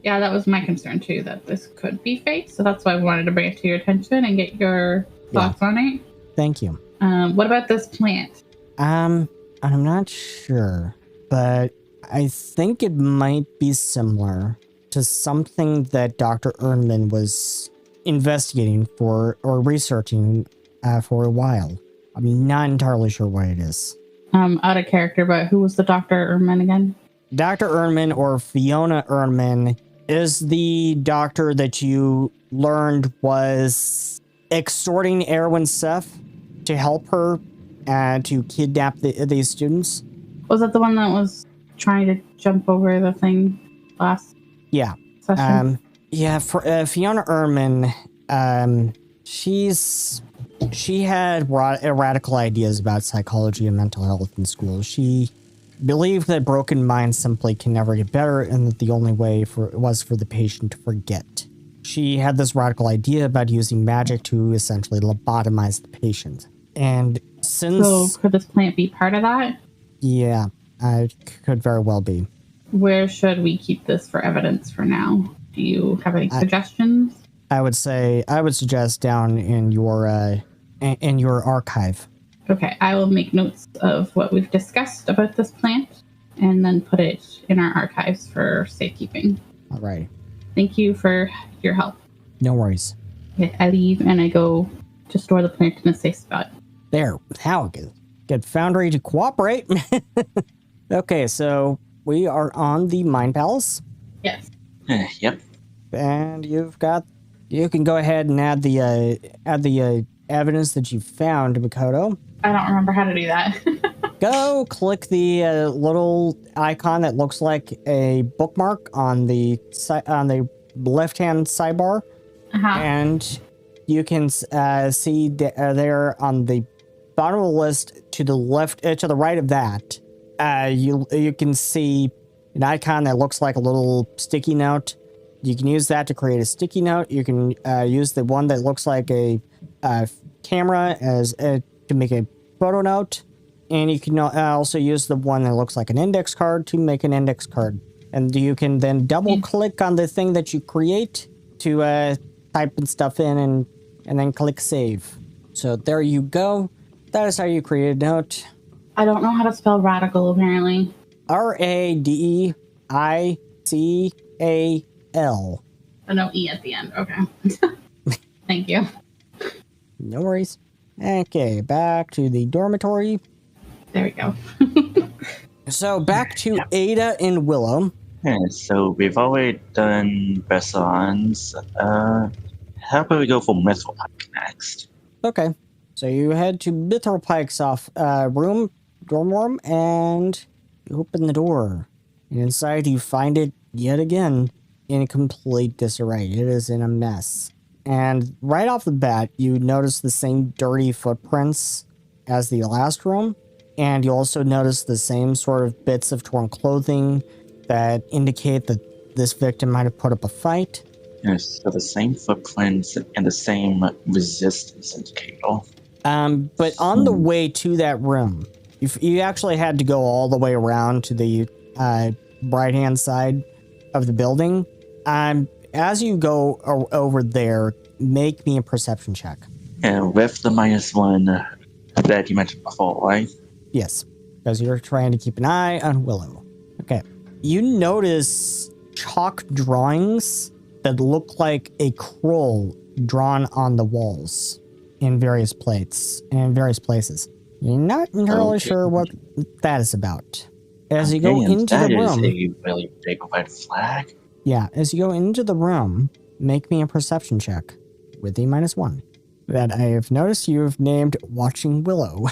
Yeah, that was my concern too, that this could be fake. So that's why I wanted to bring it to your attention and get your thoughts on it. Thank you. What about this plant? I'm not sure, but I think it might be similar to something that Dr. Ernman was investigating for or researching for a while. I'm not entirely sure what it is. Out of character, but who was the Dr. Ernman again? Dr. Ernman, or Fiona Ernman, is the doctor that you learned was extorting Erwin Seth to help her to kidnap these students. Was that the one that was trying to jump over the thing last session? For Fiona Ernman, she had radical ideas about psychology and mental health in school. She believed that broken minds simply can never get better and that the only way was for the patient to forget. She had this radical idea about using magic to essentially lobotomize the patient. And since... So could this plant be part of that? Yeah, it could very well be. Where should we keep this for evidence for now? Do you have any suggestions? I would suggest down in your archive. Okay, I will make notes of what we've discussed about this plant and then put it in our archives for safekeeping. All right. Thank you for your help. No worries. Okay, I leave and I go to store the plant in a safe spot. There. How get Foundry to cooperate. Okay, so we are on the Mind Palace. Yes. Yep. And you can go ahead and add the evidence that you found, Makoto. I don't remember how to do that. Go click the little icon that looks like a bookmark on the left-hand sidebar, and you can see there on the bottom of the list to the left, to the right of that, you can see an icon that looks like a little sticky note. You can use that to create a sticky note. You can use the one that looks like a camera to make a photo note. And you can also use the one that looks like an index card to make an index card. And you can then double click on the thing that you create to type stuff in and then click save. So there you go. That is how you create a note. I don't know how to spell radical, apparently. Radeical. No E at the end. Okay. Thank you. No worries. Okay, back to the dormitory. There we go. So back to Ada and Willow. Yeah, so we've already done Bessons. How about we go for Mithril Pike next? Okay. So you head to Mithril Pike's dorm room, and you open the door. And inside you find it yet again in complete disarray. It is in a mess. And right off the bat, you notice the same dirty footprints as the last room. And you also notice the same sort of bits of torn clothing that indicate that this victim might have put up a fight. Yes, so the same footprints and the same resistance indicator. But on the way to that room, you actually had to go all the way around to the right-hand side of the building. As you go over there, make me a perception check. And with the -1 that you mentioned before, right? Yes, because you're trying to keep an eye on Willow. Okay. You notice chalk drawings that look like a crow drawn on the walls in various places. You're not entirely sure what that is about. As you go into the room, that is a really big red flag. Yeah, as you go into the room, make me a perception check with the -1. That I have noticed you have named Watching Willow.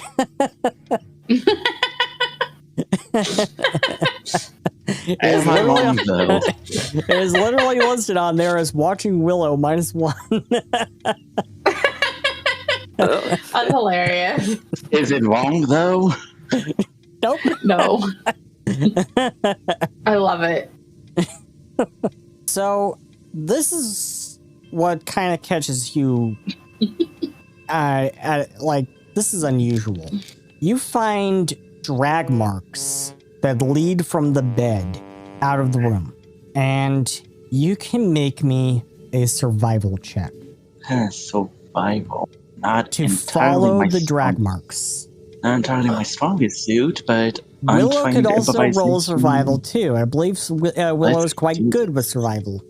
Am I wrong, though? It is literally listed on there as Watching Willow -1. That's hilarious. Is it wrong, though? Nope. No. I love it. So, this is what kind of catches you. This is unusual. You find drag marks that lead from the bed out of the room. And you can make me a survival check. Survival. Not to entirely follow my the drag strong- marks. Not entirely my strongest suit, but I'm Willow trying could to also improvise roll into- survival too. I believe Willow's Let's quite do good with survival.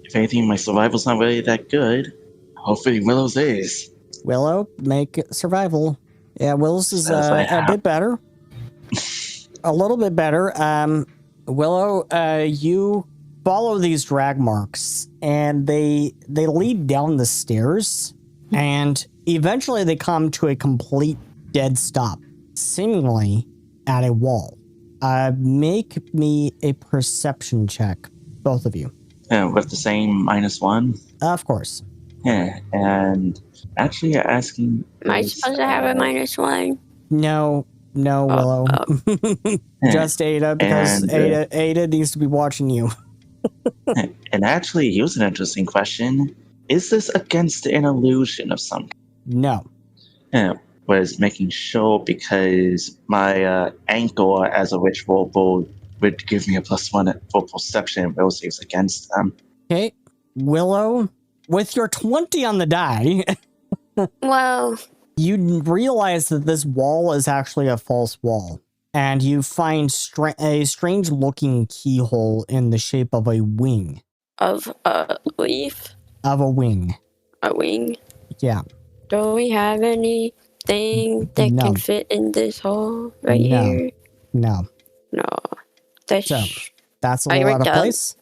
If anything, my survival's not really that good. Hopefully Willow's is. Willow, make survival. Yeah, Willow's is a bit better. A little bit better. Willow, you follow these drag marks, and they lead down the stairs, and eventually they come to a complete dead stop, seemingly at a wall. Make me a perception check, both of you. With the same -1? Of course. Yeah, and actually asking... Am I supposed to have a -1? No, Willow. Just Ada, because And, Ada needs to be watching you. And actually, here's an interesting question. Is this against an illusion of some No. kind? Was making sure because my ankle as a ritual would give me a +1 for perception. Will saves against them. Okay. Willow, with your 20 on the die, Well, you realize that this wall is actually a false wall. And you find a strange looking keyhole in the shape of a wing. of a leaf. Of a wing. A wing? Yeah. Do we have anything that No. can fit in this hole right No. here? No. No. That's, So, that's a I little would out of tell- place.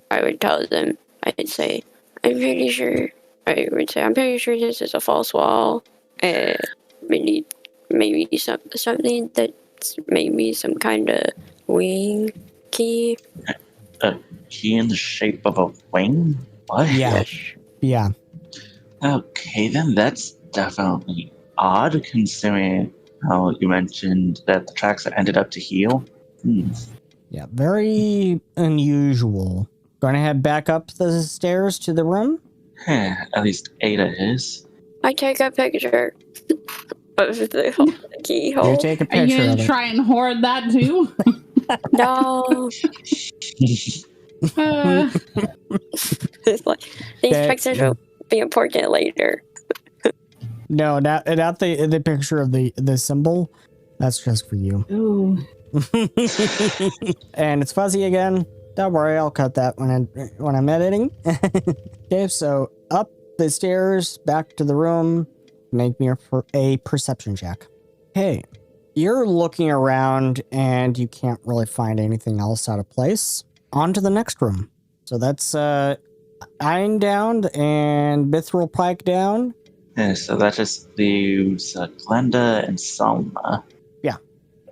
I would tell them, I'd say, I'm pretty sure this is a false wall. We need maybe something that's maybe some kind of wing key. A key in the shape of a wing? What? Yeah. Yes. Yeah. Okay, then that's definitely odd considering how you mentioned that the tracks ended up to heal. Yeah. Very unusual. Gonna head back up the stairs to the room? At least Ada is. I take a picture of the You keyhole. take a Are you picture gonna of it. try and hoard that too? No. It's like, these That- pictures will be important later. No, not the picture of the symbol. That's just for you. Ooh. And it's fuzzy again. Don't worry, I'll cut that when I'm editing. Okay, so up the stairs, back to the room. Make me a perception check. Okay, you're looking around and you can't really find anything else out of place. On to the next room. So that's Iron down and Mithril Pike down. Yeah, so that just leaves Glenda and Salma. Yeah.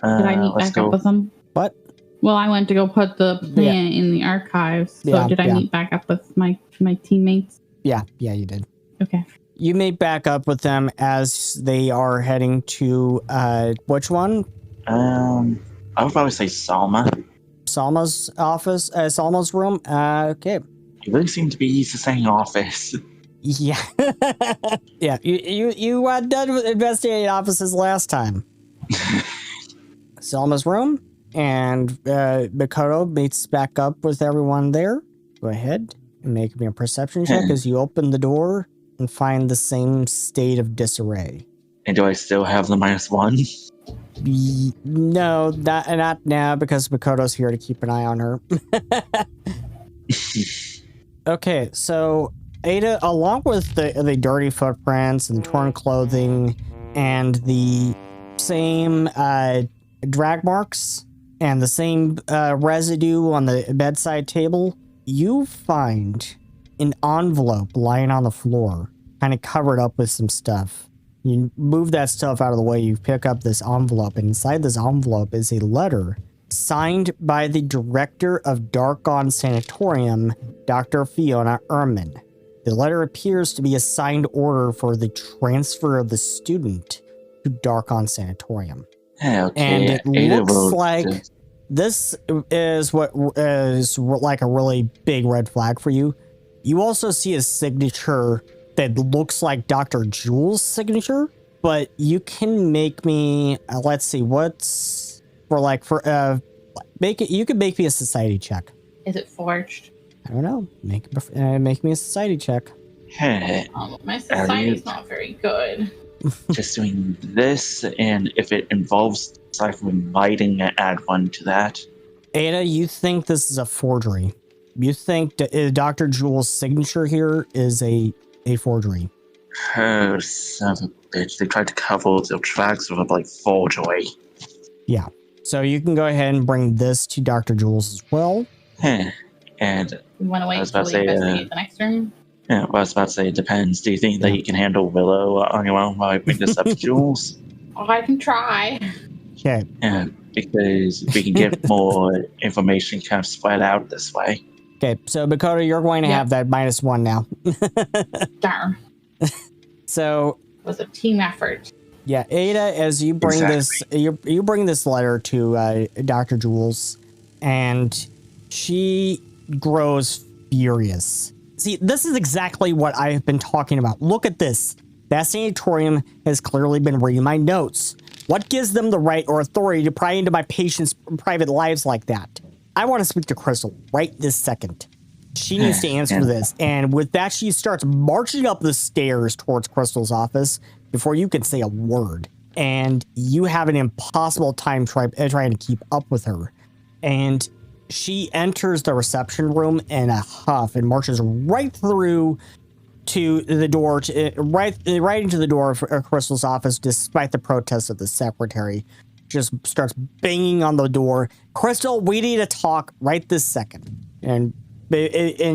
Did I meet let's back up go. with them? What? Well, I went to go put the plan in the archives. So Yeah, did I yeah. meet back up with my teammates? Yeah, you did. Okay. You meet back up with them as they are heading to which one? I would probably say Salma. Salma's office, Salma's room. Okay. You really seem to be used to saying office. Yeah. Yeah. You done with investigating offices last time. Salma's room, and Makoto meets back up with everyone there. Go ahead and make me a perception check as you open the door and find the same state of disarray. And do I still have the -1? No, not now, because Makoto's here to keep an eye on her. Okay, so Ada, along with the dirty footprints and torn clothing and the same drag marks and the same residue on the bedside table, you find an envelope lying on the floor, kind of covered up with some stuff. You move that stuff out of the way, you pick up this envelope, and inside this envelope is a letter signed by the director of Darkon Sanatorium, Dr. Fiona Ehrman. The letter appears to be a signed order for the transfer of the student to Darkon Sanatorium. Yeah, okay. And it Ada looks will like just- this is what is like a really big red flag for you. You also see a signature that looks like Dr. Jules' signature, but you can make me, let's see, what's you can make me a society check. Is it forged? I don't know. Make me a society check. Hey, Oh, my society's not very good. just doing this, and if it involves aside from inviting, add 1 to that. Ada, you think this is a forgery. You think Dr. Jules' signature here is a forgery. Oh, son of a bitch. They tried to cover the tracks with like forgery. Yeah. So you can go ahead and bring this to Dr. Jules as well. And We want to I wait was until about we to say, investigate the next room. yeah, well, I was about to say it depends. Do you think that you can handle Willow on your own while I bring this up to Jules? Oh, I can try. Okay. Yeah, because we can get more information kind of spread out this way. Okay. So Makoto, you're going to Yeah. have that -1 now. Darn. So It was a team effort. yeah, Ada, as you bring this, you bring this letter to Dr. Jules, and she grows furious. See, this is exactly what I have been talking about. Look at this. That sanatorium has clearly been reading my notes. What gives them the right or authority to pry into my patients' private lives like that? I want to speak to Crystal right this second. She needs to answer this. And with that, she starts marching up the stairs towards Crystal's office before you can say a word. And you have an impossible time trying to keep up with her. And she enters the reception room in a huff and marches right through to the door, right into the door of Crystal's office, despite the protests of the secretary. Just starts banging on the door. Crystal, we need to talk right this second. And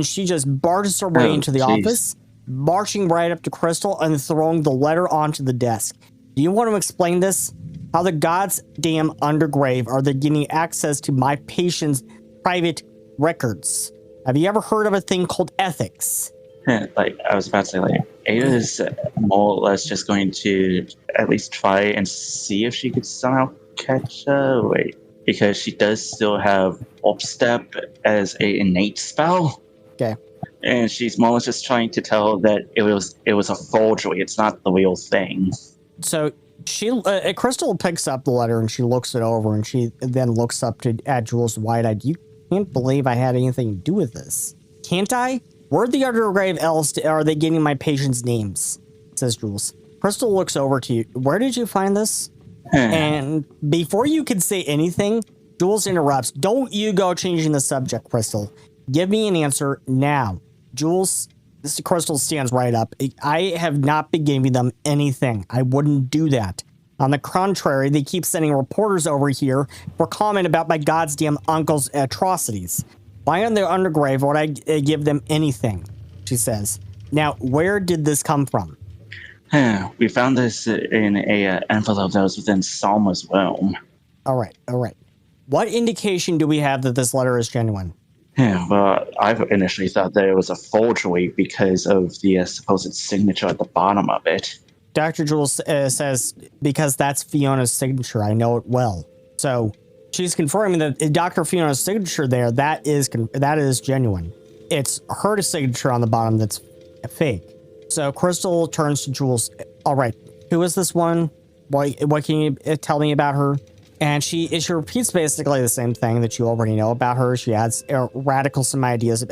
she just barges her way into the office, marching right up to Crystal and throwing the letter onto the desk. Do you want to explain this? How the gods damn undergrave are they getting access to my patient's private records? Have you ever heard of a thing called ethics? Like, I was about to say, like, Ada's more or less just going to at least try and see if she could somehow catch her. Wait, because she does still have Upstep as a innate spell. Okay. And she's more or less just trying to tell her that it was a forgery. It's not the real thing. So Crystal picks up the letter and she looks it over, and she then looks up at Jules wide-eyed. You can't believe I had anything to do with this. Can't I? Where the undergrave else are they getting my patients' names? Says Jules. Crystal looks over to you. Where did you find this? And before you can say anything, Jules interrupts. Don't you go changing the subject, Crystal. Give me an answer now. Jules, Crystal stands right up. I have not been giving them anything. I wouldn't do that. On the contrary, they keep sending reporters over here for comment about my goddamn uncle's atrocities. Why on their undergrave would I give them anything? She says. Now, where did this come from? We found this in a envelope that was within Salma's realm. All right. What indication do we have that this letter is genuine? Well, I initially thought that it was a forgery because of the supposed signature at the bottom of it. Dr. Jules says, because that's Fiona's signature, I know it well. So she's confirming that Dr. Fiona's signature there, that is genuine. It's her signature on the bottom that's fake. So Crystal turns to Jules. All right, who is this one? What can you tell me about her? And she repeats basically the same thing that you already know about her. She adds radical ideas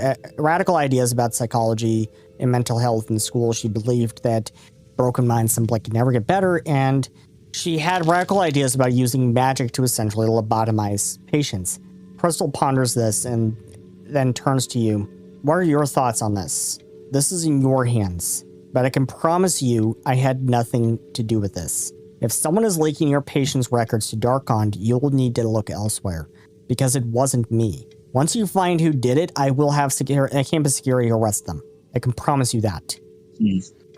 about psychology and mental health in school. She believed that broken minds simply could never get better, and she had radical ideas about using magic to essentially lobotomize patients. Crystal ponders this and then turns to you. What are your thoughts on this? This is in your hands, but I can promise you I had nothing to do with this. If someone is leaking your patient's records to Darkond, you'll need to look elsewhere, because it wasn't me. Once you find who did it, I will have campus security arrest them. I can promise you that.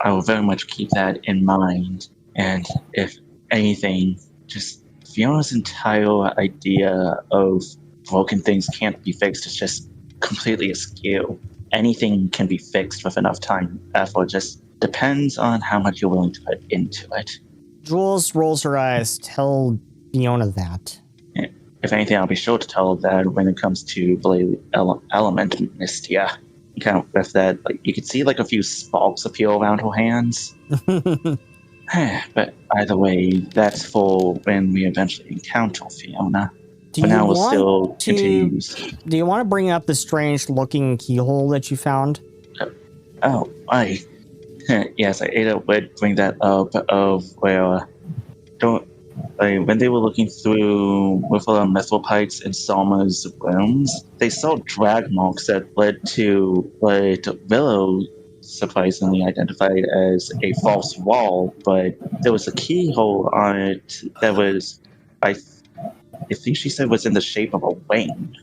I will very much keep that in mind. And if anything, just Fiona's entire idea of broken things can't be fixed is just completely askew. Anything can be fixed with enough time, effort. Just depends on how much you're willing to put into it. Jules rolls her eyes. Tell Fiona that. If anything, I'll be sure to tell her that when it comes to Blade Element Mystia. Kind of with that, like, you could see like a few sparks appear around her hands. But either way, that's for when we eventually encounter Fiona. Do but you now we'll want still to, continues. Do you want to bring up the strange looking keyhole that you found? Yes, Ada would bring that up of where when they were looking through with methyl pipes in Salma's rooms, they saw drag marks that led to what Willow surprisingly identified as a false wall, but there was a keyhole on it that was, I think she said, was in the shape of a wing.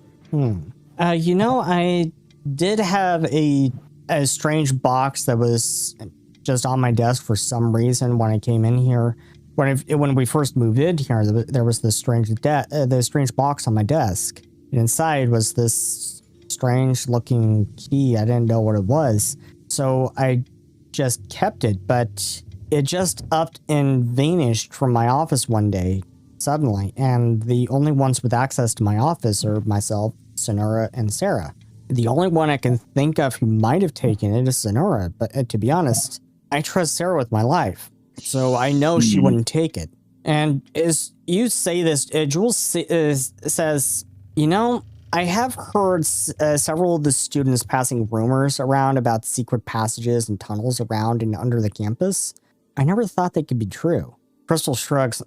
I did have a strange box that was just on my desk for some reason when I came in here. When we first moved in here, there was this strange box on my desk. And inside was this strange looking key. I didn't know what it was. So I just kept it, but it just upped and vanished from my office one day suddenly. And the only ones with access to my office are myself, Sonora, and Sarah. The only one I can think of who might have taken it is Sonora, but to be honest, I trust Sarah with my life. So I know she wouldn't take it. And as you say this, Jules says, I have heard several of the students passing rumors around about secret passages and tunnels around and under the campus. I never thought they could be true. Crystal shrugs.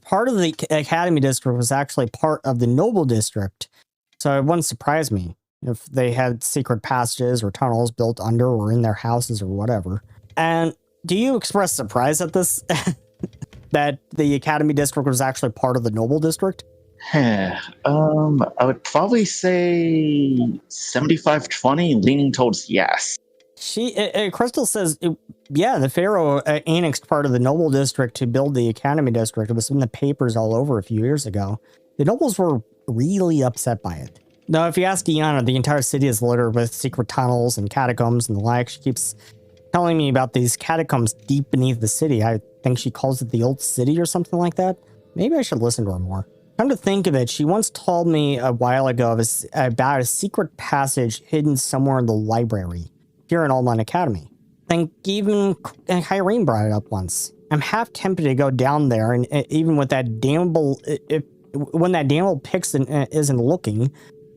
Part of the Academy District was actually part of the Noble District, so it wouldn't surprise me. if they had secret passages or tunnels built under or in their houses or whatever. And do you express surprise at this? That the Academy District was actually part of the Noble District? I would probably say 75-20, leaning towards yes. Crystal says, yeah, the Pharaoh annexed part of the Noble District to build the Academy District. It was in the papers all over a few years ago. The nobles were really upset by it. Now, if you ask Deanna, the entire city is littered with secret tunnels and catacombs and the like. She keeps telling me about these catacombs deep beneath the city. I think she calls it the Old City or something like that. Maybe I should listen to her more. Come to think of it, she once told me a while ago about a secret passage hidden somewhere in the library here in Almond Academy. I think even Kyrene brought it up once. I'm half tempted to go down there, and even with that damnable, when that damnable Pixen isn't looking,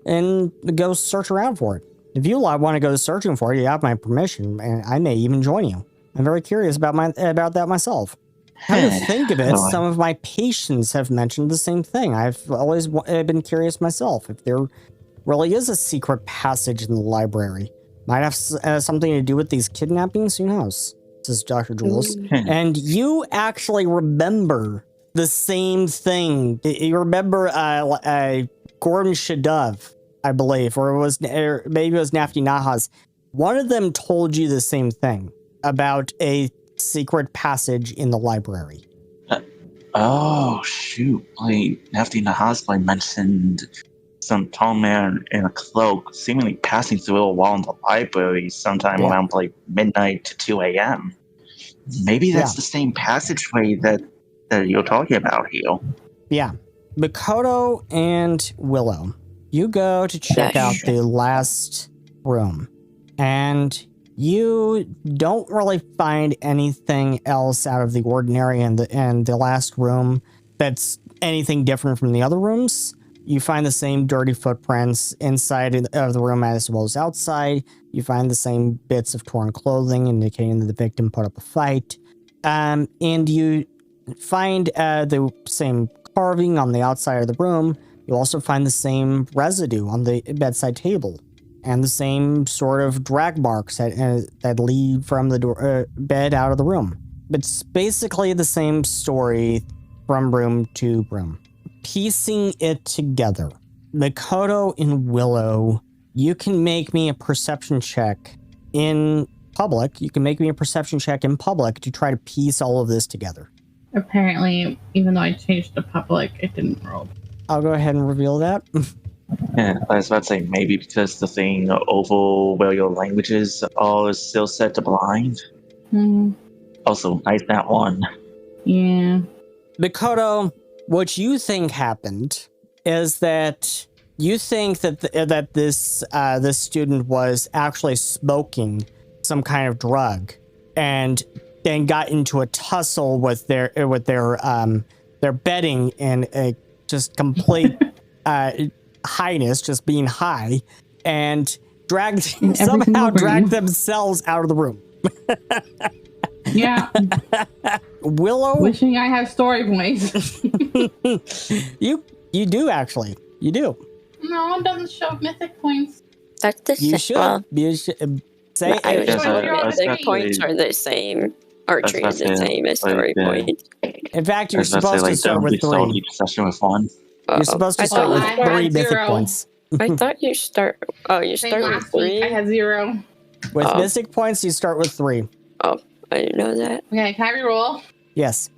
and go search around for it. If you want to go searching for it, you have my permission, and I may even join you. I'm very curious about that myself. How to think of it, some of my patients have mentioned the same thing. I've always been curious myself if there really is a secret passage in the library. Might have something to do with these kidnappings, who knows? This is Dr. Jules. And you actually remember the same thing. You remember Gordon Shadov, I believe, or maybe it was Nafti Nahas. One of them told you the same thing about a secret passage in the library. Oh, shoot. Nafti Nahas mentioned some tall man in a cloak seemingly passing through a wall in the library sometime around midnight to 2 a.m. Maybe that's the same passageway that you're talking about here. Yeah. Makoto and Willow, you go to check out the last room, and you don't really find anything else out of the ordinary in the last room that's anything different from the other rooms. You find the same dirty footprints inside of the room as well as outside. You find the same bits of torn clothing indicating that the victim put up a fight. And you find the same carving on the outside of the room. You also find the same residue on the bedside table and the same sort of drag marks that lead from the bed out of the room. It's basically the same story from room to room. Piecing it together, Makoto and Willow, you can make me a perception check in public. You can make me a perception check in public to try to piece all of this together. Apparently, even though I changed to public, it didn't roll. I'll go ahead and reveal that. Yeah, I was about to say maybe because the thing over where your languages are still set to blind. Also, nice that one. Yeah. Makoto, what you think happened is that you think that this student was actually smoking some kind of drug, and then got into a tussle with their bedding and a just complete highness, just being high, and somehow dragged themselves out of the room. Yeah. Willow, wishing I have story points. You do actually. You do. No, it doesn't show mythic points. That's the You should. You should say. I was Mythic mythic points are the same. Archery is the same as story points. In fact, you're supposed to start with 3. Each session with 1. You're supposed to start with 3 mythic 0. points. I thought you start. Oh, you start with 3. I had 0. With mystic points, you start with 3. Oh, I didn't know that. Okay, can I reroll? Yes.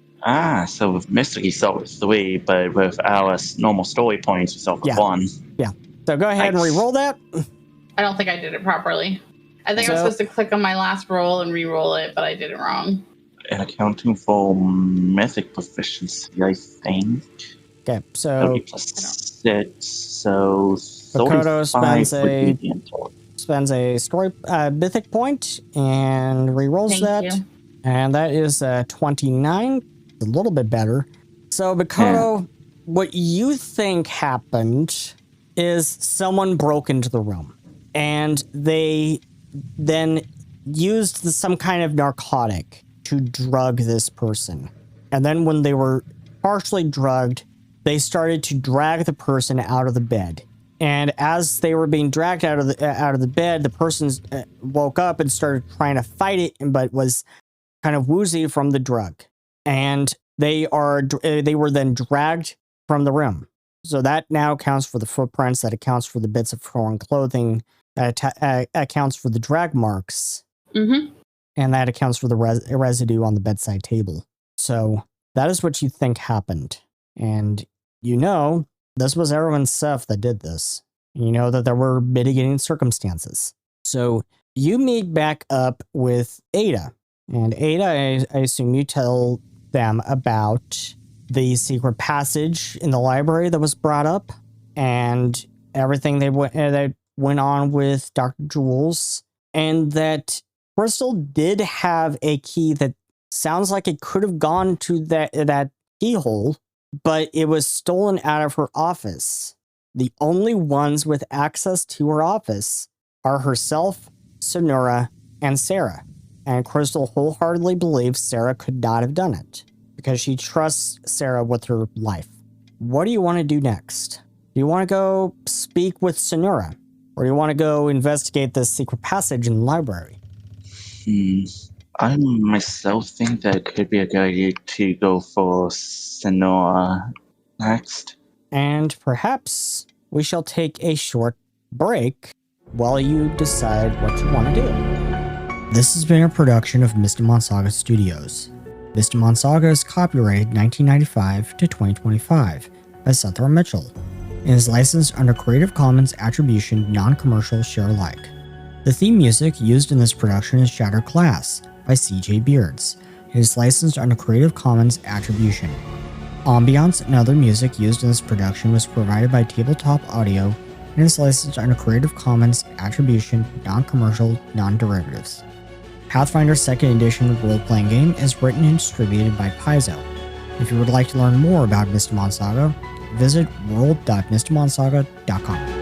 So with Mystic, you start with 3, but with Alice, normal story points, you start with 1. Yeah. So go ahead and re-roll that. I don't think I did it properly. I think I was supposed to click on my last roll and re-roll it, but I did it wrong. And accounting for mythic proficiency, I think. Okay, so plus 6, so Makoto 35 spends a story mythic point and re-rolls that. You. And that is 29, a little bit better. So Makoto, what you think happened is someone broke into the room, and they then used some kind of narcotic to drug this person. And then when they were partially drugged, they started to drag the person out of the bed And as they were being dragged out of the bed, the person woke up and started trying to fight it, but was kind of woozy from the drug. And they were then dragged from the room. So that now accounts for the footprints, that accounts for the bits of torn clothing, that accounts for the drag marks, and that accounts for the residue on the bedside table. So that is what you think happened. And you know, this was everyone's self that did this. You know that there were mitigating circumstances. So you meet back up with Ada. And Ada, I assume you tell them about the secret passage in the library that was brought up and everything that went on with Dr. Jules, and that Crystal did have a key that sounds like it could have gone to that keyhole, but it was stolen out of her office. The only ones with access to her office are herself, Sonora, and Sarah. And Crystal wholeheartedly believes Sarah could not have done it because she trusts Sarah with her life. What do you want to do next? Do you want to go speak with Sonora? Or do you want to go investigate this secret passage in the library? I myself think that it could be a good idea to go for Sonora next. And perhaps we shall take a short break while you decide what you want to do. This has been a production of Mystimon Saga Studios. Mystimon Saga is copyrighted 1995 to 2025 by Seth R. Mitchell and is licensed under Creative Commons Attribution Non-Commercial Share Alike. The theme music used in this production is Shattered Glass by CJBeards. It is licensed under Creative Commons Attribution. Ambience and other music used in this production was provided by Tabletop Audio and is licensed under Creative Commons Attribution Non-Commercial Non-Derivatives. Pathfinder 2nd Edition role-playing game is written and distributed by Paizo. If you would like to learn more about Mystimon Saga, visit world.mystimonsaga.com.